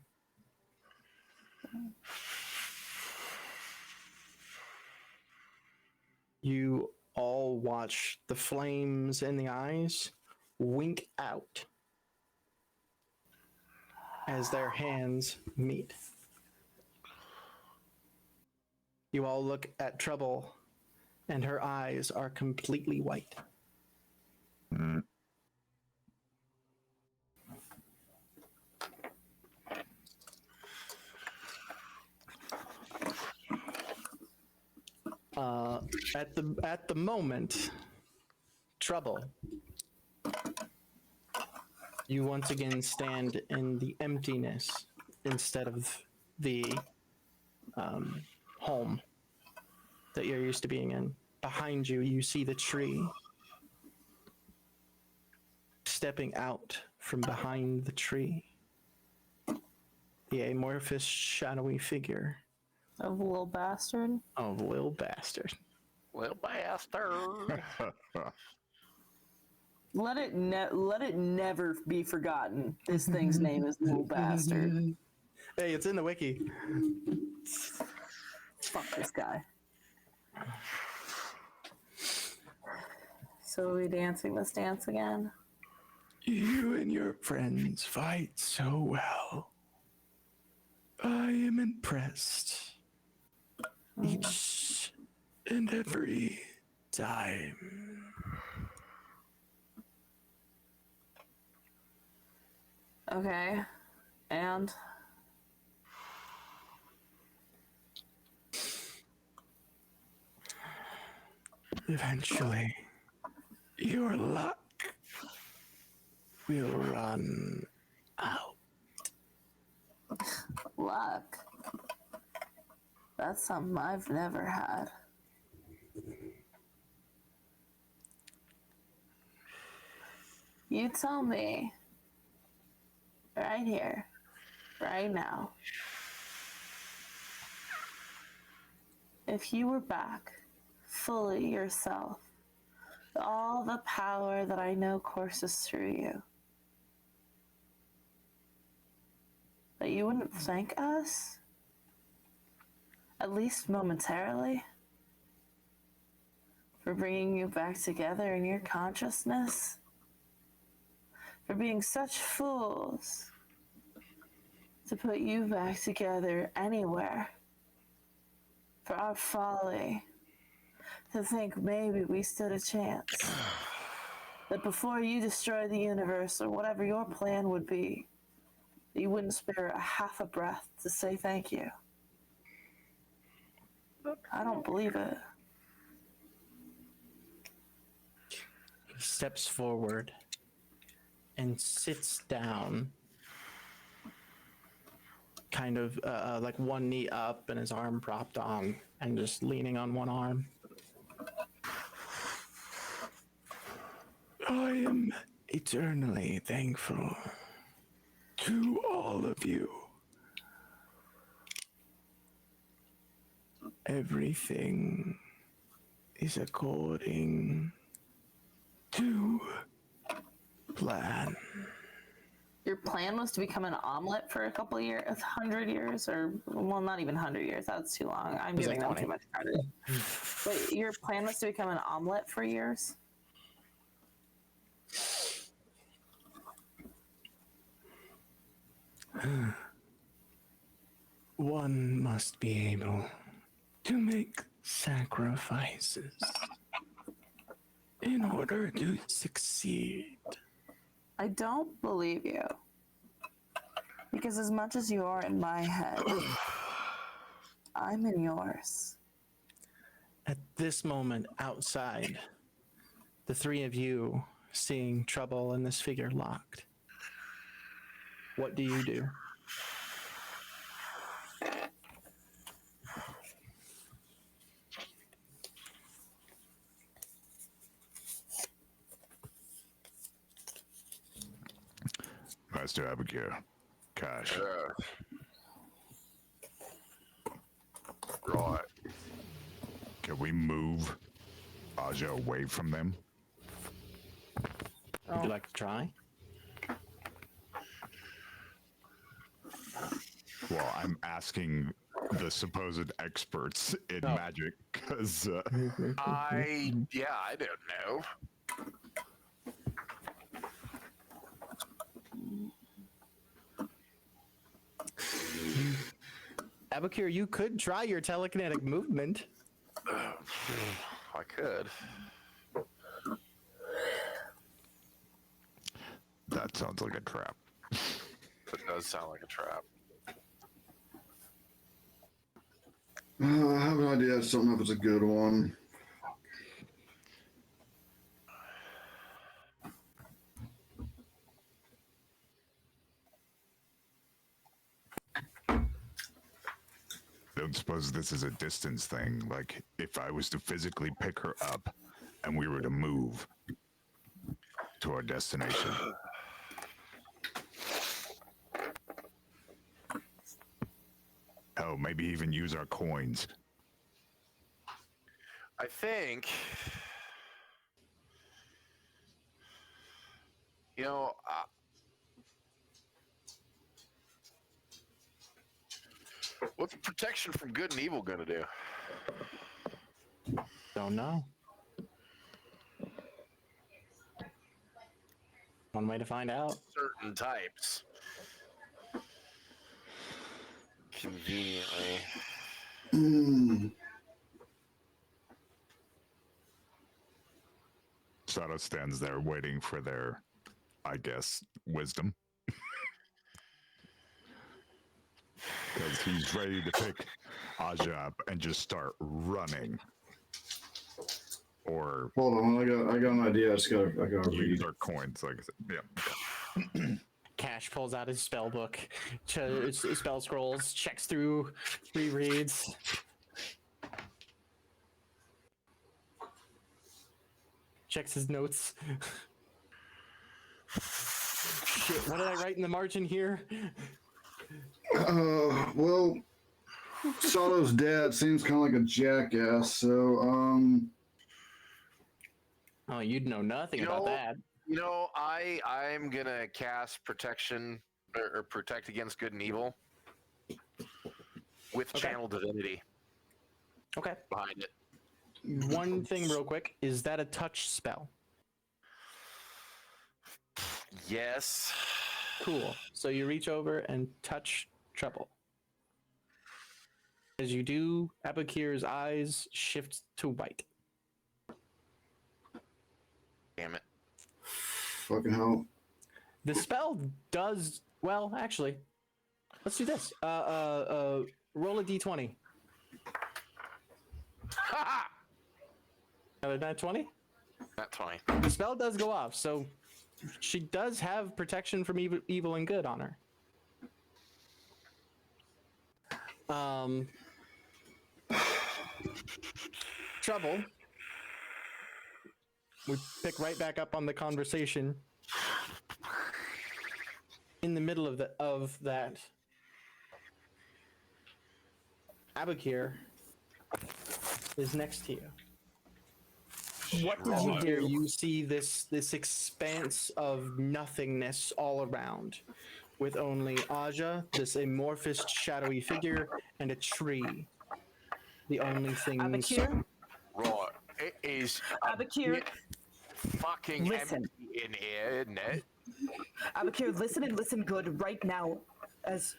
You all watch the flames in the eyes wink out as their hands meet. You all look at Trouble, and her eyes are completely white. At the moment, Trouble, you once again stand in the emptiness instead of the home that you're used to being in. Behind you, you see the tree. Stepping out from behind the tree, the amorphous, shadowy figure Of Lil Bastard. of Lil Bastard. Little bastard. Let it never be forgotten. This thing's name is Lil Bastard. Hey, it's in the wiki. Fuck this guy. So are we dancing this dance again? You and your friends fight so well. I am impressed. Each and every time. Okay. And Eventually, your luck will run out. luck. That's something I've never had. You tell me. Right here. Right now. If you were back, fully yourself, with all the power that I know courses through you, that you wouldn't thank us? At least momentarily? For bringing you back together in your consciousness? For being such fools to put you back together anywhere? For our folly to think maybe we stood a chance. That before you destroy the universe or whatever your plan would be, you wouldn't spare a half a breath to say thank you. I don't believe it. He steps forward and sits down, kind of like one knee up and his arm propped on and just leaning on one arm. I am eternally thankful to all of you. Everything is according to plan. Your plan was to become an omelet for a couple of years, 100 years, or, well, not even 100 years. That's too long. I'm Was giving that them 20? too much credit. But your plan was to become an omelet for years? One must be able to make sacrifices in order to succeed. I don't believe you. Because as much as you are in my head, I'm in yours. At this moment outside, the three of you seeing trouble and this figure locked. What do you do? Master Aboukir, Cash. Right. Can we move Aja away from them? Would you like to try? Well, I'm asking the supposed experts in Oh. magic because I don't know. Aboukir, you could try your telekinetic movement. I could. that sounds like a trap. It does sound like a trap. I have an idea. I just don't know if it's a good one. don't suppose this is a distance thing. Like, if I was to physically pick her up and we were to move to our destination. Oh, maybe even use our coins. I think, you know, what's protection from good and evil going to do? Don't know. One way to find out. Certain types. Conveniently. Sado stands there waiting for their, I guess, wisdom. Because he's ready to pick Aja up and just start running. Or Hold on, I got an idea. I gotta use read. our coins, like I said. Yeah. Cash pulls out his spell book, spell scrolls, checks through, rereads. Checks his notes. Shit, what did I write in the margin here? Well, Sado's dad seems kind of like a jackass, so Oh, you'd know nothing about that. You know, I'm gonna cast protection or protect against good and evil with channel divinity Okay. behind it. One thing real quick, is that a touch spell? Yes. Cool. So you reach over and touch Trouble. As you do, Aboukir's eyes shift to white. Damn it. fucking hell. The spell does well, actually. Let's do this. Roll a d20. Ha! Another nat 20? Not 20. The spell does go off, so she does have protection from evil and good on her. Trouble. We pick right back up on the conversation. In the middle of that, Aboukir is next to you. What did you do? You see this expanse of nothingness all around, with only Aja, this amorphous, shadowy figure, and a tree. The only things. Aboukir? Right. It is Aboukir, fucking listen. empty in here, isn't it? Aboukir, listen and listen good right now. As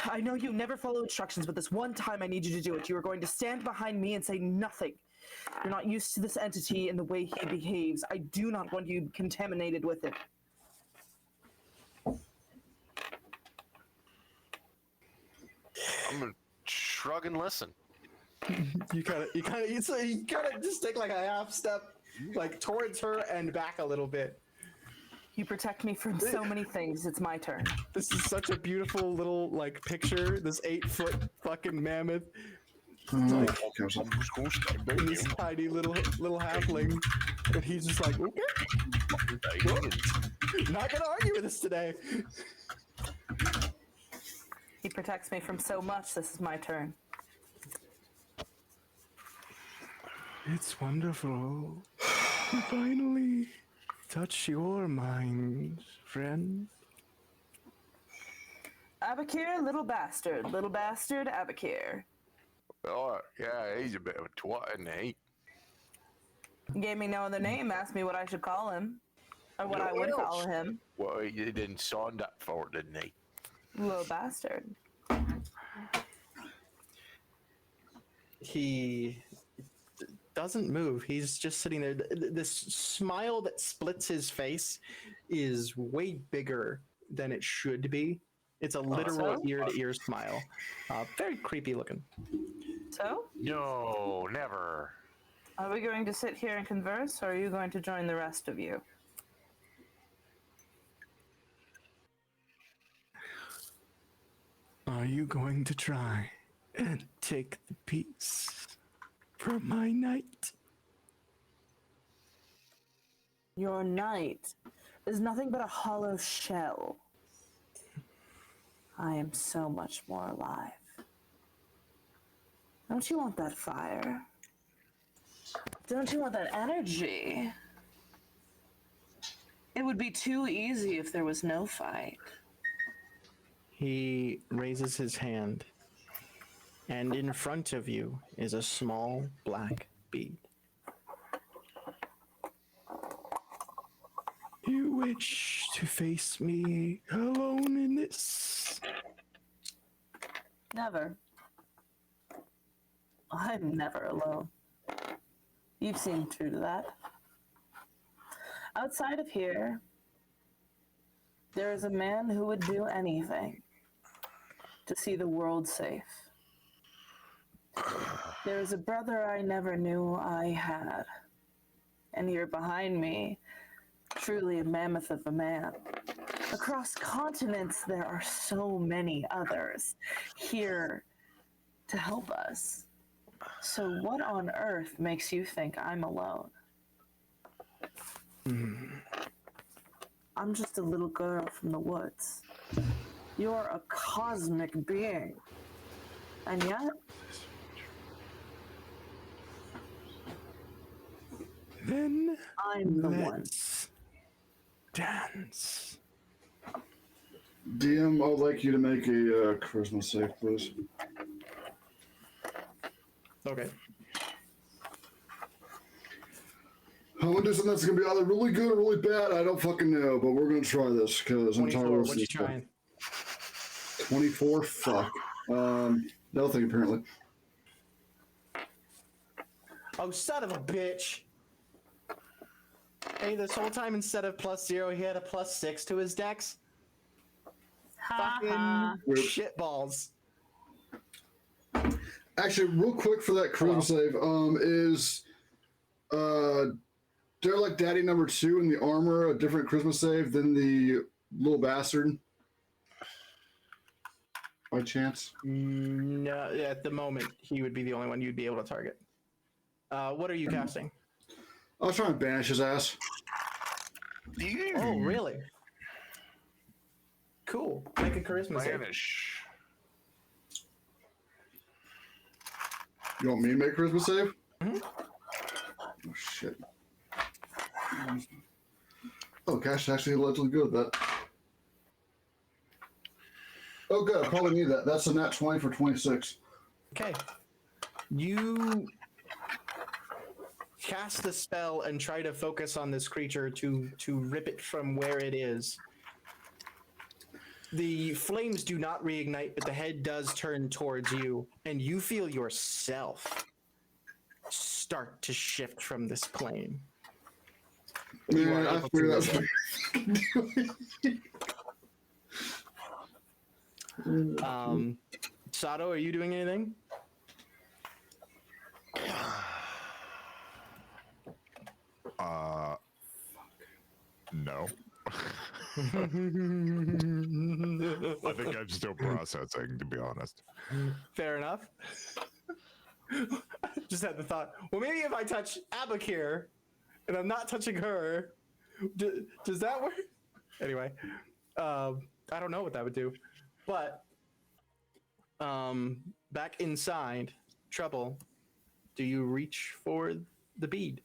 I know you never follow instructions, but this one time I need you to do it. You are going to stand behind me and say nothing. You're not used to this entity and the way he behaves. I do not want you contaminated with it. I'm gonna shrug and listen. You kind of just take like a half step, like towards her and back a little bit. You protect me from so many things. It's my turn. This is such a beautiful little like picture. This 8-foot fucking mammoth, and this tiny little halfling, and he's just like, okay, not gonna argue with us today. He protects me from so much. This is my turn. It's wonderful. You finally touch your mind, friend. Aboukir, little bastard, Aboukir. Oh, yeah, he's a bit of a twat, isn't he? He gave me no other name, asked me what I should call him. Or what I would call him. Well, he didn't sign up for it, didn't he? Little bastard. He doesn't move. He's just sitting there. This smile that splits his face is way bigger than it should be. It's a literal ear-to-ear smile. Very creepy looking. So, No, never. are we going to sit here and converse, or are you going to join the rest of you? Are you going to try and take the piece from my knight. Your knight is nothing but a hollow shell. I am so much more alive. Don't you want that fire? Don't you want that energy? It would be too easy if there was no fight. He raises his hand, and in front of you is a small black bead. You wish to face me alone in this? Never. I'm never alone. You've seemed true to that. Outside of here, there is a man who would do anything to see the world safe. There is a brother I never knew I had. And here behind me, truly a mammoth of a man. Across continents, there are so many others here to help us. So what on earth makes you think I'm alone? I'm just a little girl from the woods. You're a cosmic being. And yet, Then I'm the one. let's dance. DM, I would like you to make a charisma save, please. Okay. How much is that's gonna be either really good or really bad? I don't fucking know, but we're gonna try this because I'm tired 24, of what you trying? 24. Fuck. Nothing apparently. Oh, son of a bitch. Hey, this whole time instead of +0, he had a +6 to his dex. Fucking Weird. shitballs. Actually, real quick for that charisma save, is Derelict Daddy number 2 in the armor a different charisma save than the little bastard? By chance? No, at the moment, he would be the only one you'd be able to target. What are you casting? I was trying to banish his ass. Oh, really? Cool. Make a charisma save. Vanish. You want me to make a charisma save? Mhm. Oh shit. Oh gosh, actually allegedly good at that. Oh good, I probably need that. That's a nat 20 for 26. Okay. You cast the spell and try to focus on this creature to rip it from where it is. The flames do not reignite, but the head does turn towards you, and you feel yourself start to shift from this plane. You are Man, I able figured to that's move it. Sado, are you doing anything? No. I think I'm still processing, to be honest. Fair enough. Just had the thought, well, maybe if I touch Aboukir and I'm not touching her, does that work? Anyway, I don't know what that would do. But back inside, Trouble, do you reach for the bead?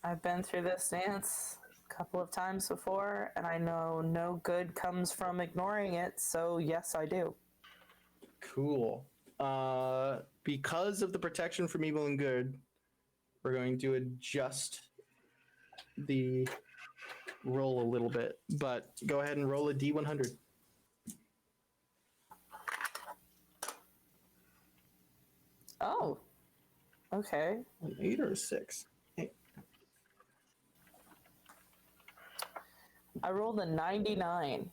I've been through this dance a couple of times before, and I know no good comes from ignoring it, so yes, I do. Cool. Because of the protection from evil and good, we're going to adjust the roll a little bit, but go ahead and roll a D100. Oh, okay. An 8 or a 6? I rolled a 99.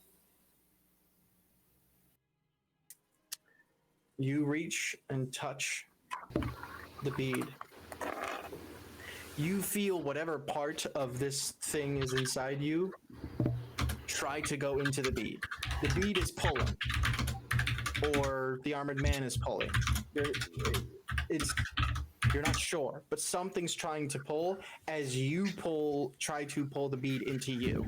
You reach and touch the bead. You feel whatever part of this thing is inside you try to go into the bead. The bead is pulling. or the armored man is pulling. You're not sure, but something's trying to pull as you try to pull the bead into you.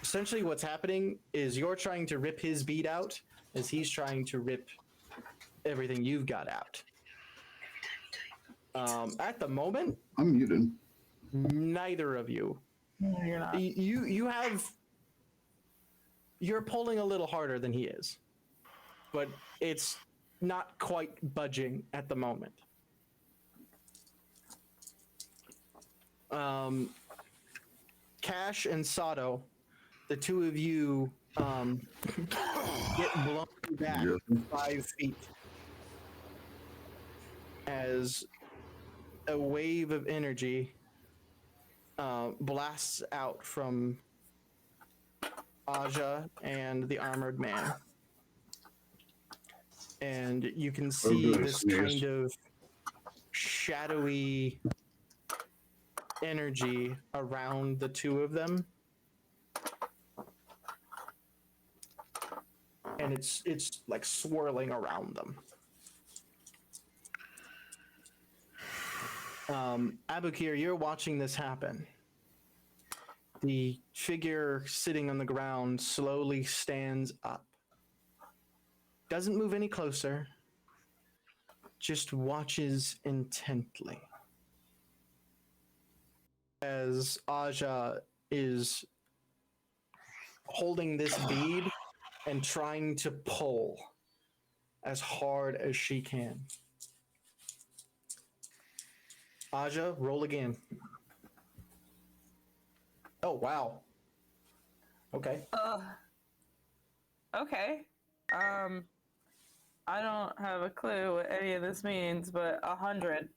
Essentially what's happening is you're trying to rip his bead out as he's trying to rip everything you've got out. At the moment, I'm muted. neither of you. No, you're not. You're pulling a little harder than he is, but it's not quite budging at the moment. Cash and Sado, the two of you get blown back 5 feet as a wave of energy blasts out from Aja and the armored man. And you can see this kind of shadowy energy around the two of them. And it's like swirling around them. Aboukir, you're watching this happen. The figure sitting on the ground slowly stands up. Doesn't move any closer. Just watches intently. As Aja is holding this bead and trying to pull as hard as she can. Aja, roll again. Oh, wow. Okay. Okay. I don't have a clue what any of this means, but 100.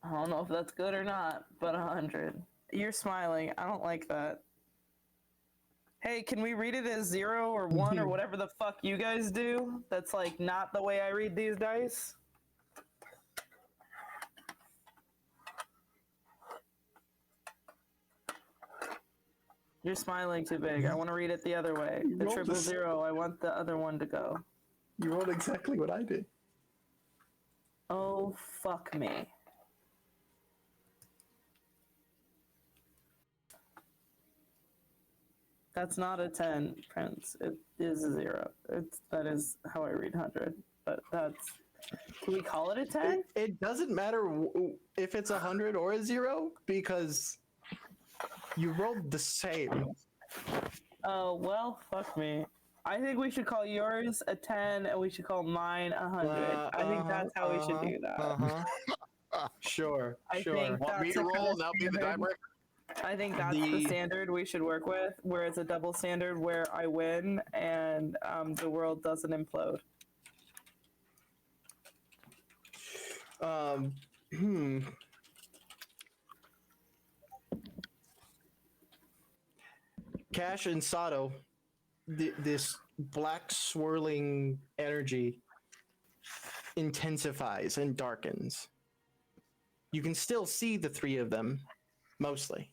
I don't know if that's good or not, but 100. You're smiling. I don't like that. Hey, can we read it as 0 or 1 or whatever the fuck you guys do? That's like not the way I read these dice. You're smiling too big. I want to read it the other way. The rolled 000. I want the other one to go. You rolled exactly what I did. Oh, fuck me. That's not a 10, Prince. It is a 0. That is how I read 100. But that's... Can we call it a 10? It doesn't matter if it's 100 or a 0 because you rolled the same. Oh, well, fuck me. I think we should call yours a 10 and we should call mine 100. I think that's how we should do that. Sure. I sure. think Want me that's to a kind roll of and that'll be the standard. tiebreaker? I think that's the standard we should work with, where it's a double standard where I win and the world doesn't implode. Cash and Sado, this black swirling energy intensifies and darkens. You can still see the three of them, mostly.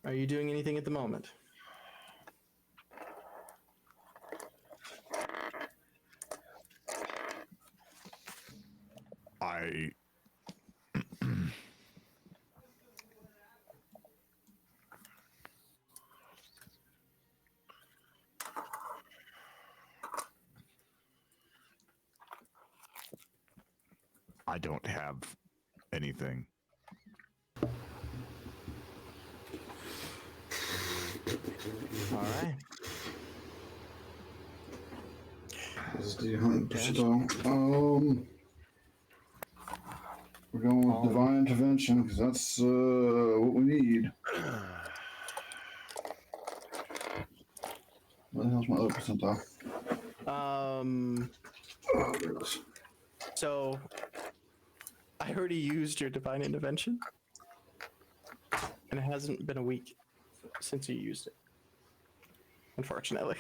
Are you doing anything at the moment? I don't have anything. All right. This is the 100%. We're going with divine intervention because that's what we need. What the hell's my other percentile? Oh, there it is. So I already used your divine intervention, and it hasn't been a week since you used it, unfortunately.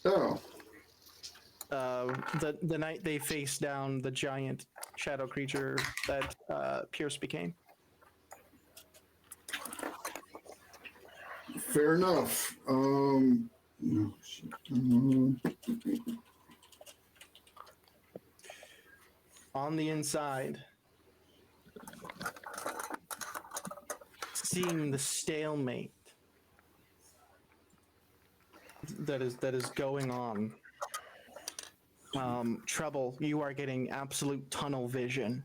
Oh. The night they faced down the giant shadow creature that Pierce became. Fair enough. No, shit. On the inside, seeing the stalemate that is going on. Trouble, you are getting absolute tunnel vision.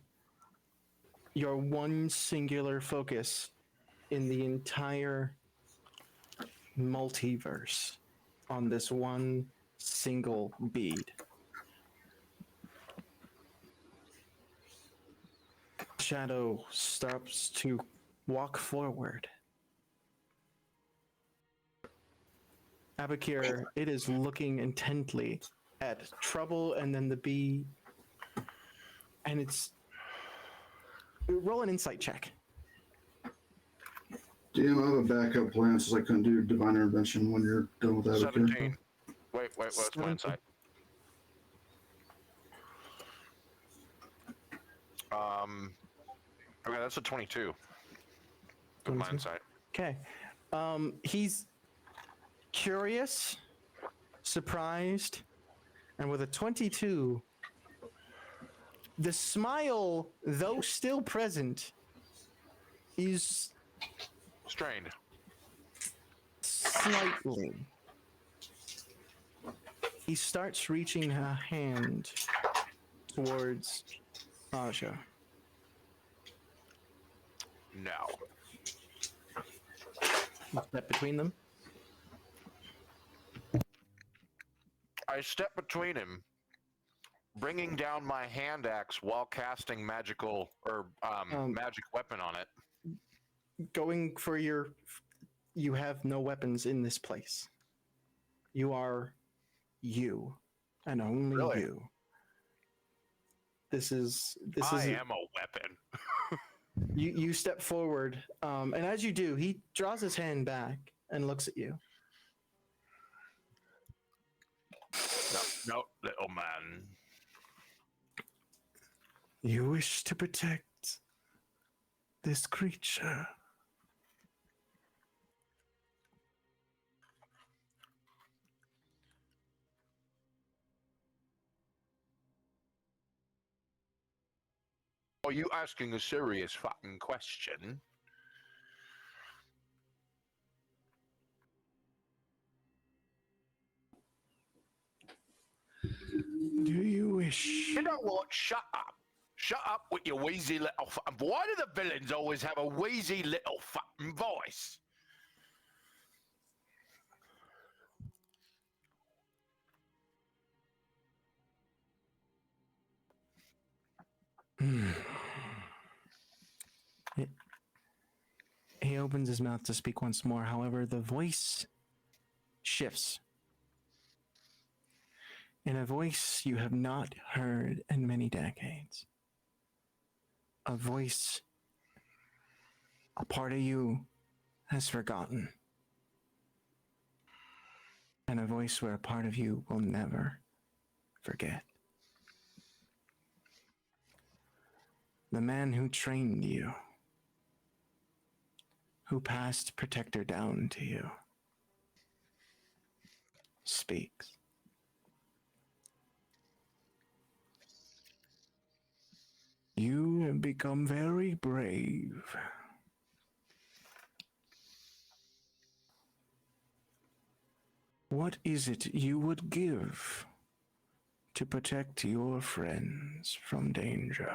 Your one singular focus in the entire multiverse on this one single bead. Shadow starts to walk forward. Aboukir, it is looking intently at Trouble and then the bee, and it's... Roll an insight check. DM, I have a backup plan since I couldn't do divine intervention when you're done with that. 17. Wait, what's my insight? Okay, that's a 22. With my insight. Okay. He's curious, surprised, and with a 22, the smile, though still present, is Strained. slightly. He starts reaching a hand towards Aja. No. Step between them. I step between him, bringing down my hand axe while casting magical or magic weapon on it. Going for your... You have no weapons in this place. You are you, and only Really? you. This is I am a weapon. You step forward, and as you do, he draws his hand back and looks at you. No, little man. You wish to protect this creature. Are you asking a serious fucking question? Do you wish? You know what? Shut up. Shut up with your wheezy little fucking... Why do the villains always have a wheezy little fucking voice? He opens his mouth to speak once more. However, the voice shifts. In a voice you have not heard in many decades. A voice a part of you has forgotten. And a voice where a part of you will never forget. The man who trained you, who passed protector down to you, speaks. You have become very brave. What is it you would give to protect your friends from danger?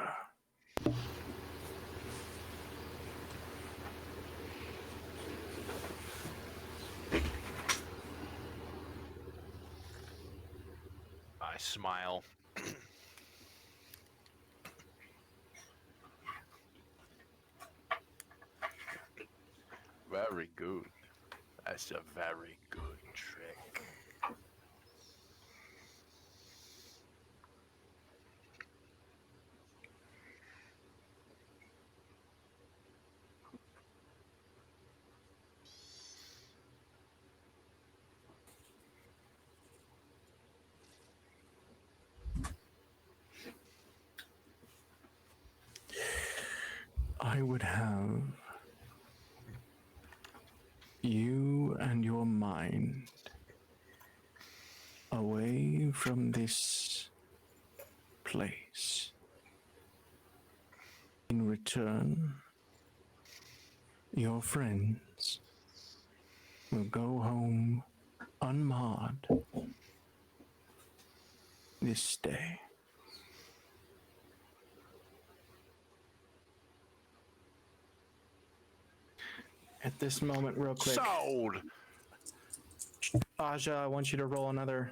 I smile. Very good. That's a very good trick. I would have you and your mind away from this place. In return, your friends will go home unmarred this day. At this moment, real quick, Sold. Aja, I want you to roll another.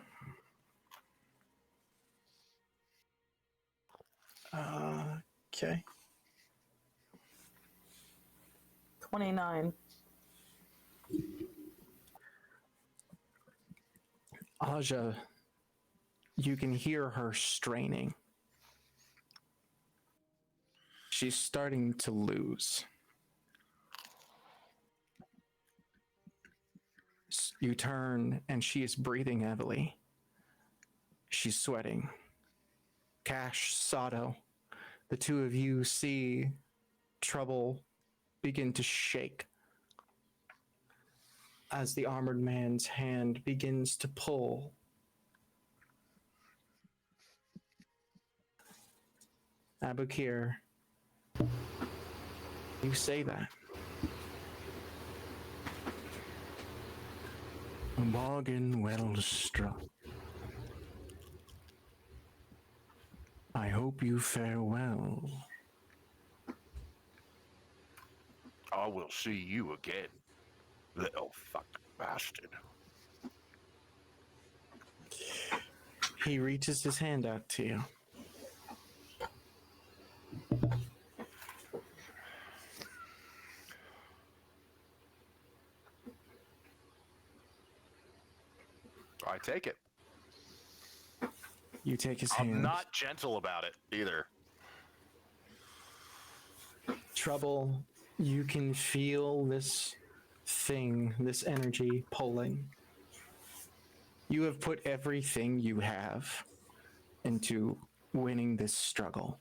Okay. 29. Aja, you can hear her straining. She's starting to lose. You turn and she is breathing heavily. She's sweating. Cash, Sado, the two of you see Trouble begin to shake as the armored man's hand begins to pull. Aboukir, you say that. A bargain well struck. I hope you fare well. I will see you again, little fuck bastard. He reaches his hand out to you. I take it. You take his hand. I'm not gentle about it either. Trouble, you can feel this thing, this energy pulling. You have put everything you have into winning this struggle.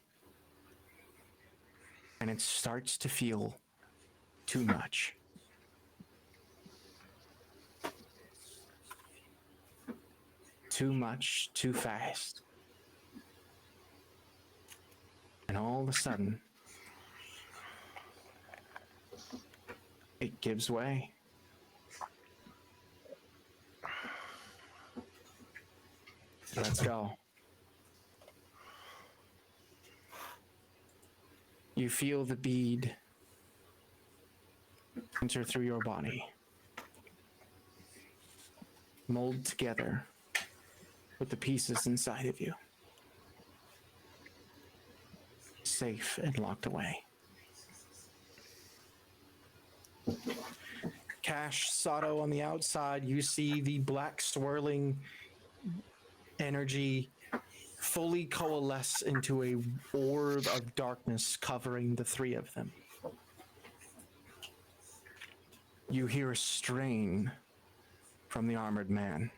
And it starts to feel too much. Too much, too fast. And all of a sudden, it gives way. Let's go. You feel the bead enter through your body, mold together with the pieces inside of you, safe and locked away. Cash, Sado on the outside, you see the black swirling energy fully coalesce into a orb of darkness covering the three of them. You hear a strain from the armored man.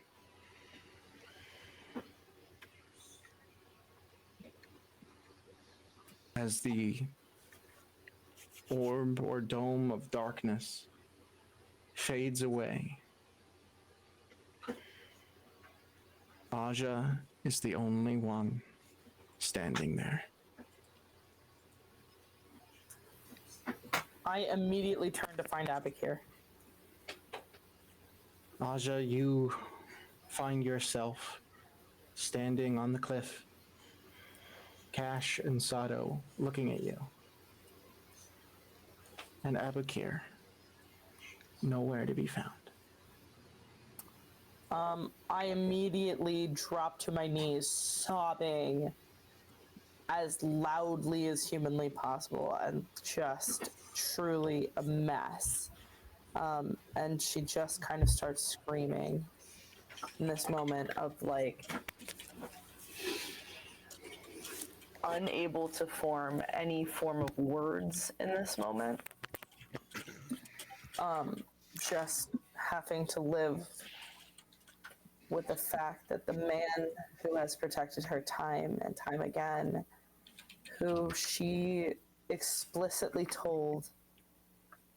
As the orb or dome of darkness fades away, Aja is the only one standing there. I immediately turn to find Aboukir. Aja, you find yourself standing on the cliff. Cash and Sado looking at you. And Aboukir, nowhere to be found. I immediately drop to my knees, sobbing as loudly as humanly possible, and just truly a mess. And she just kind of starts screaming in this moment of like unable to form any form of words in this moment. Just having to live with the fact that the man who has protected her time and time again, who she explicitly told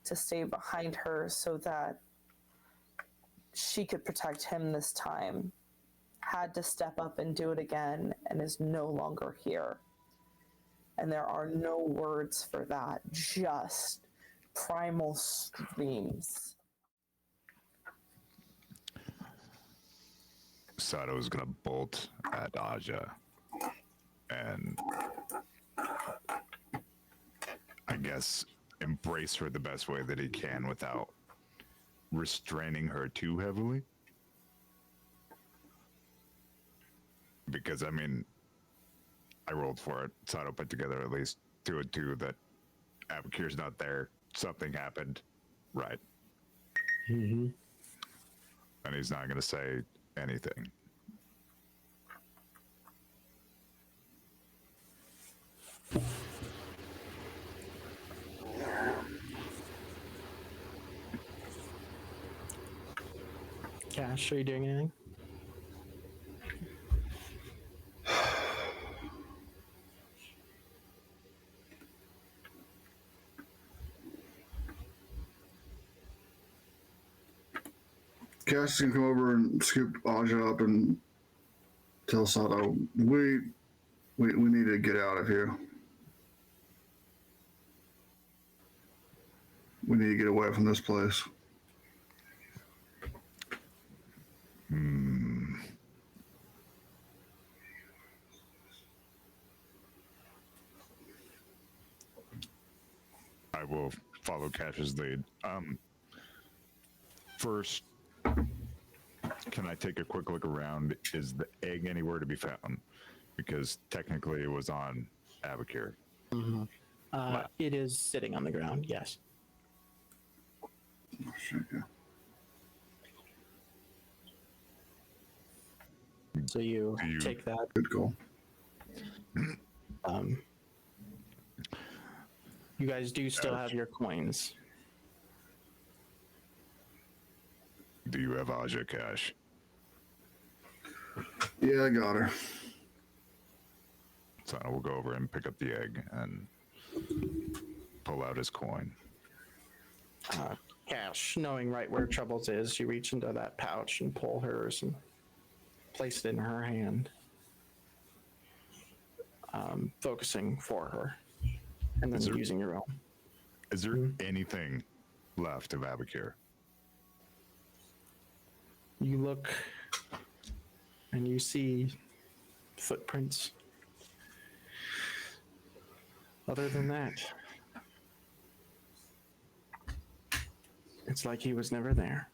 to stay behind her so that she could protect him this time, had to step up and do it again, and is no longer here. And there are no words for that, just primal screams. Sado is gonna bolt at Aja and I guess embrace her the best way that he can without restraining her too heavily. Because I mean, I rolled for it. Sado put together at least 2 and 2 that Aboukir's not there. Something happened. Right. Mm-hmm. And he's not going to say anything. Cash, are you doing anything? Cass is gonna come over and scoop Aja up and tell Sado, we need to get out of here. We need to get away from this place. I will follow Cash's lead. First, can I take a quick look around? Is the egg anywhere to be found? Because technically it was on Aboukir. Mm-hmm. It is sitting on the ground, yes. So you take that. Good call. You guys do still have your coins. Do you have Aja cash? Yeah, I got her. So we'll go over and pick up the egg and pull out his coin. Cash, knowing right where Troubles is, you reach into that pouch and pull hers and place it in her hand, focusing for her, and then using your own. Is there anything left of Aboukir? You look and you see footprints. Other than that, it's like he was never there.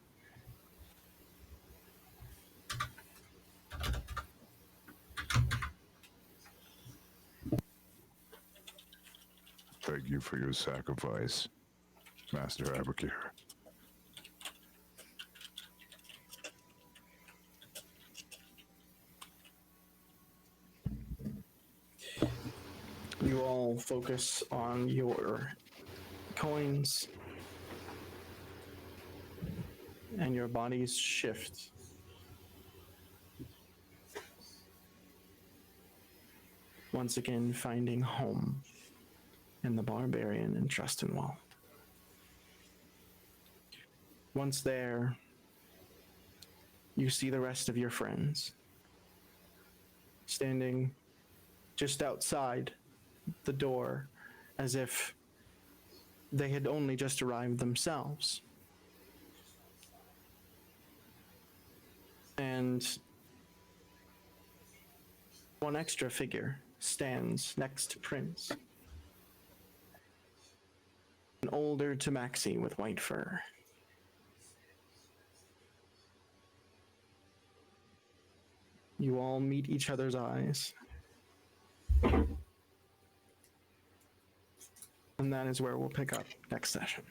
Thank you for your sacrifice, Master Aboukir. You all focus on your coins, and your bodies shift. Once again, finding home in the Barbarian and Trustinwall. Once there, you see the rest of your friends standing just outside the door as if they had only just arrived themselves. And one extra figure stands next to Prince. An older Tabaxi with white fur. You all meet each other's eyes. And that is where we'll pick up next session.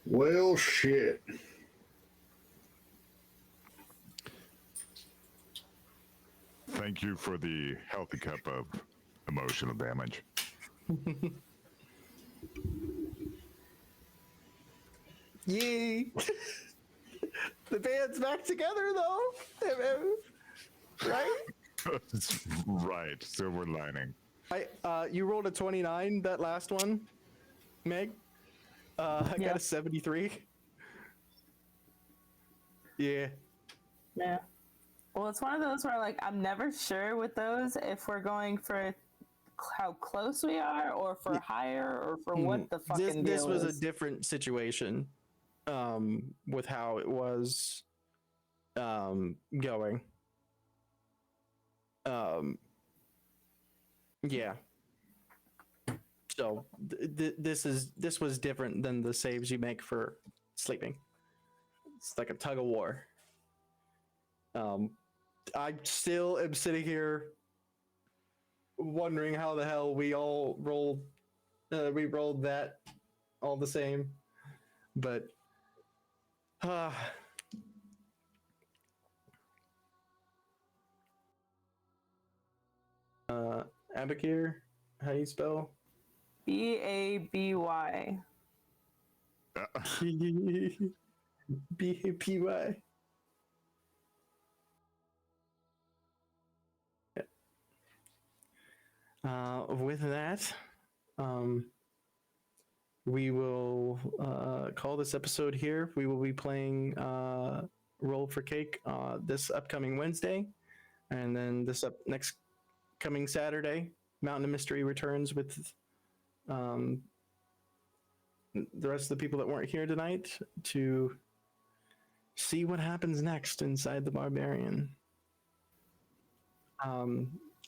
Well, shit. Thank you for the healthy cup of emotional damage. yay! The band's back together, though, right? Right, silver lining. You rolled a 29 that last one, Meg. I Yeah. got a 73. Yeah. Yeah. Well, it's one of those where like I'm never sure with those if we're going for how close we are, or for higher, or for what the fucking This deal was a is. different situation, with how it was, going. Yeah. So this was different than the saves you make for sleeping. It's like a tug of war. I still am sitting here wondering how the hell we all rolled. We rolled that all the same, but Aboukir, how do you spell? Baby. BAPY. With that, we will call this episode here. We will be playing Roll for Cake this upcoming Wednesday, and then next coming Saturday, Mountain of Mystery returns with the rest of the people that weren't here tonight to see what happens next inside the Barbarian.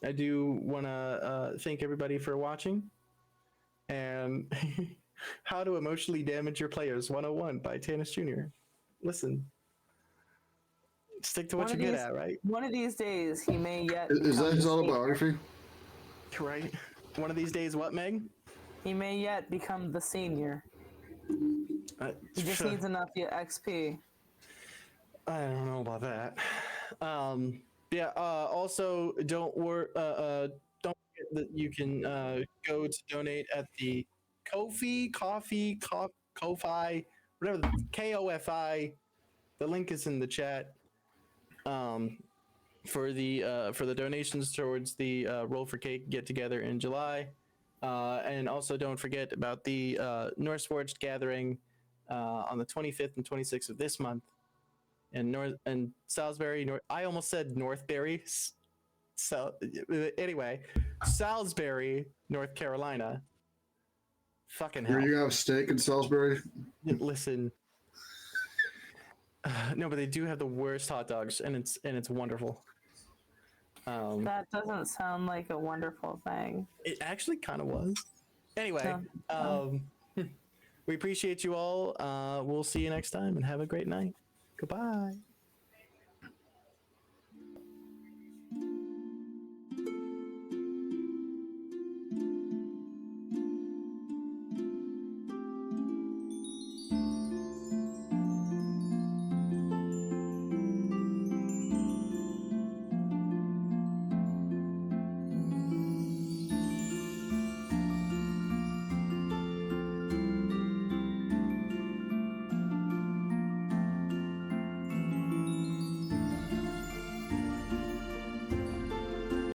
I do want to thank everybody for watching, and How to Emotionally Damage Your Players 101 by Tanis Jr. Listen, stick to what you're good at, right? One of these days, he may yet. Is that become his the autobiography? Right. One of these days, what, Meg? He may yet become the senior. He just needs enough XP. I don't know about that. Yeah. Also, don't forget that you can go to donate at the Ko-fi, whatever, the KOFI. The link is in the chat. For the donations towards the Roll for Cake get together in July, and also don't forget about the Norse Forged Gathering on the 25th and 26th of this month in Salisbury. I almost said Northbury. So anyway, Salisbury, North Carolina. Fucking hell. Are you gonna have steak in Salisbury? Listen. No, but they do have the worst hot dogs, and it's wonderful. That doesn't sound like a wonderful thing. It actually kind of was. Anyway, we appreciate you all. We'll see you next time, and have a great night. Goodbye.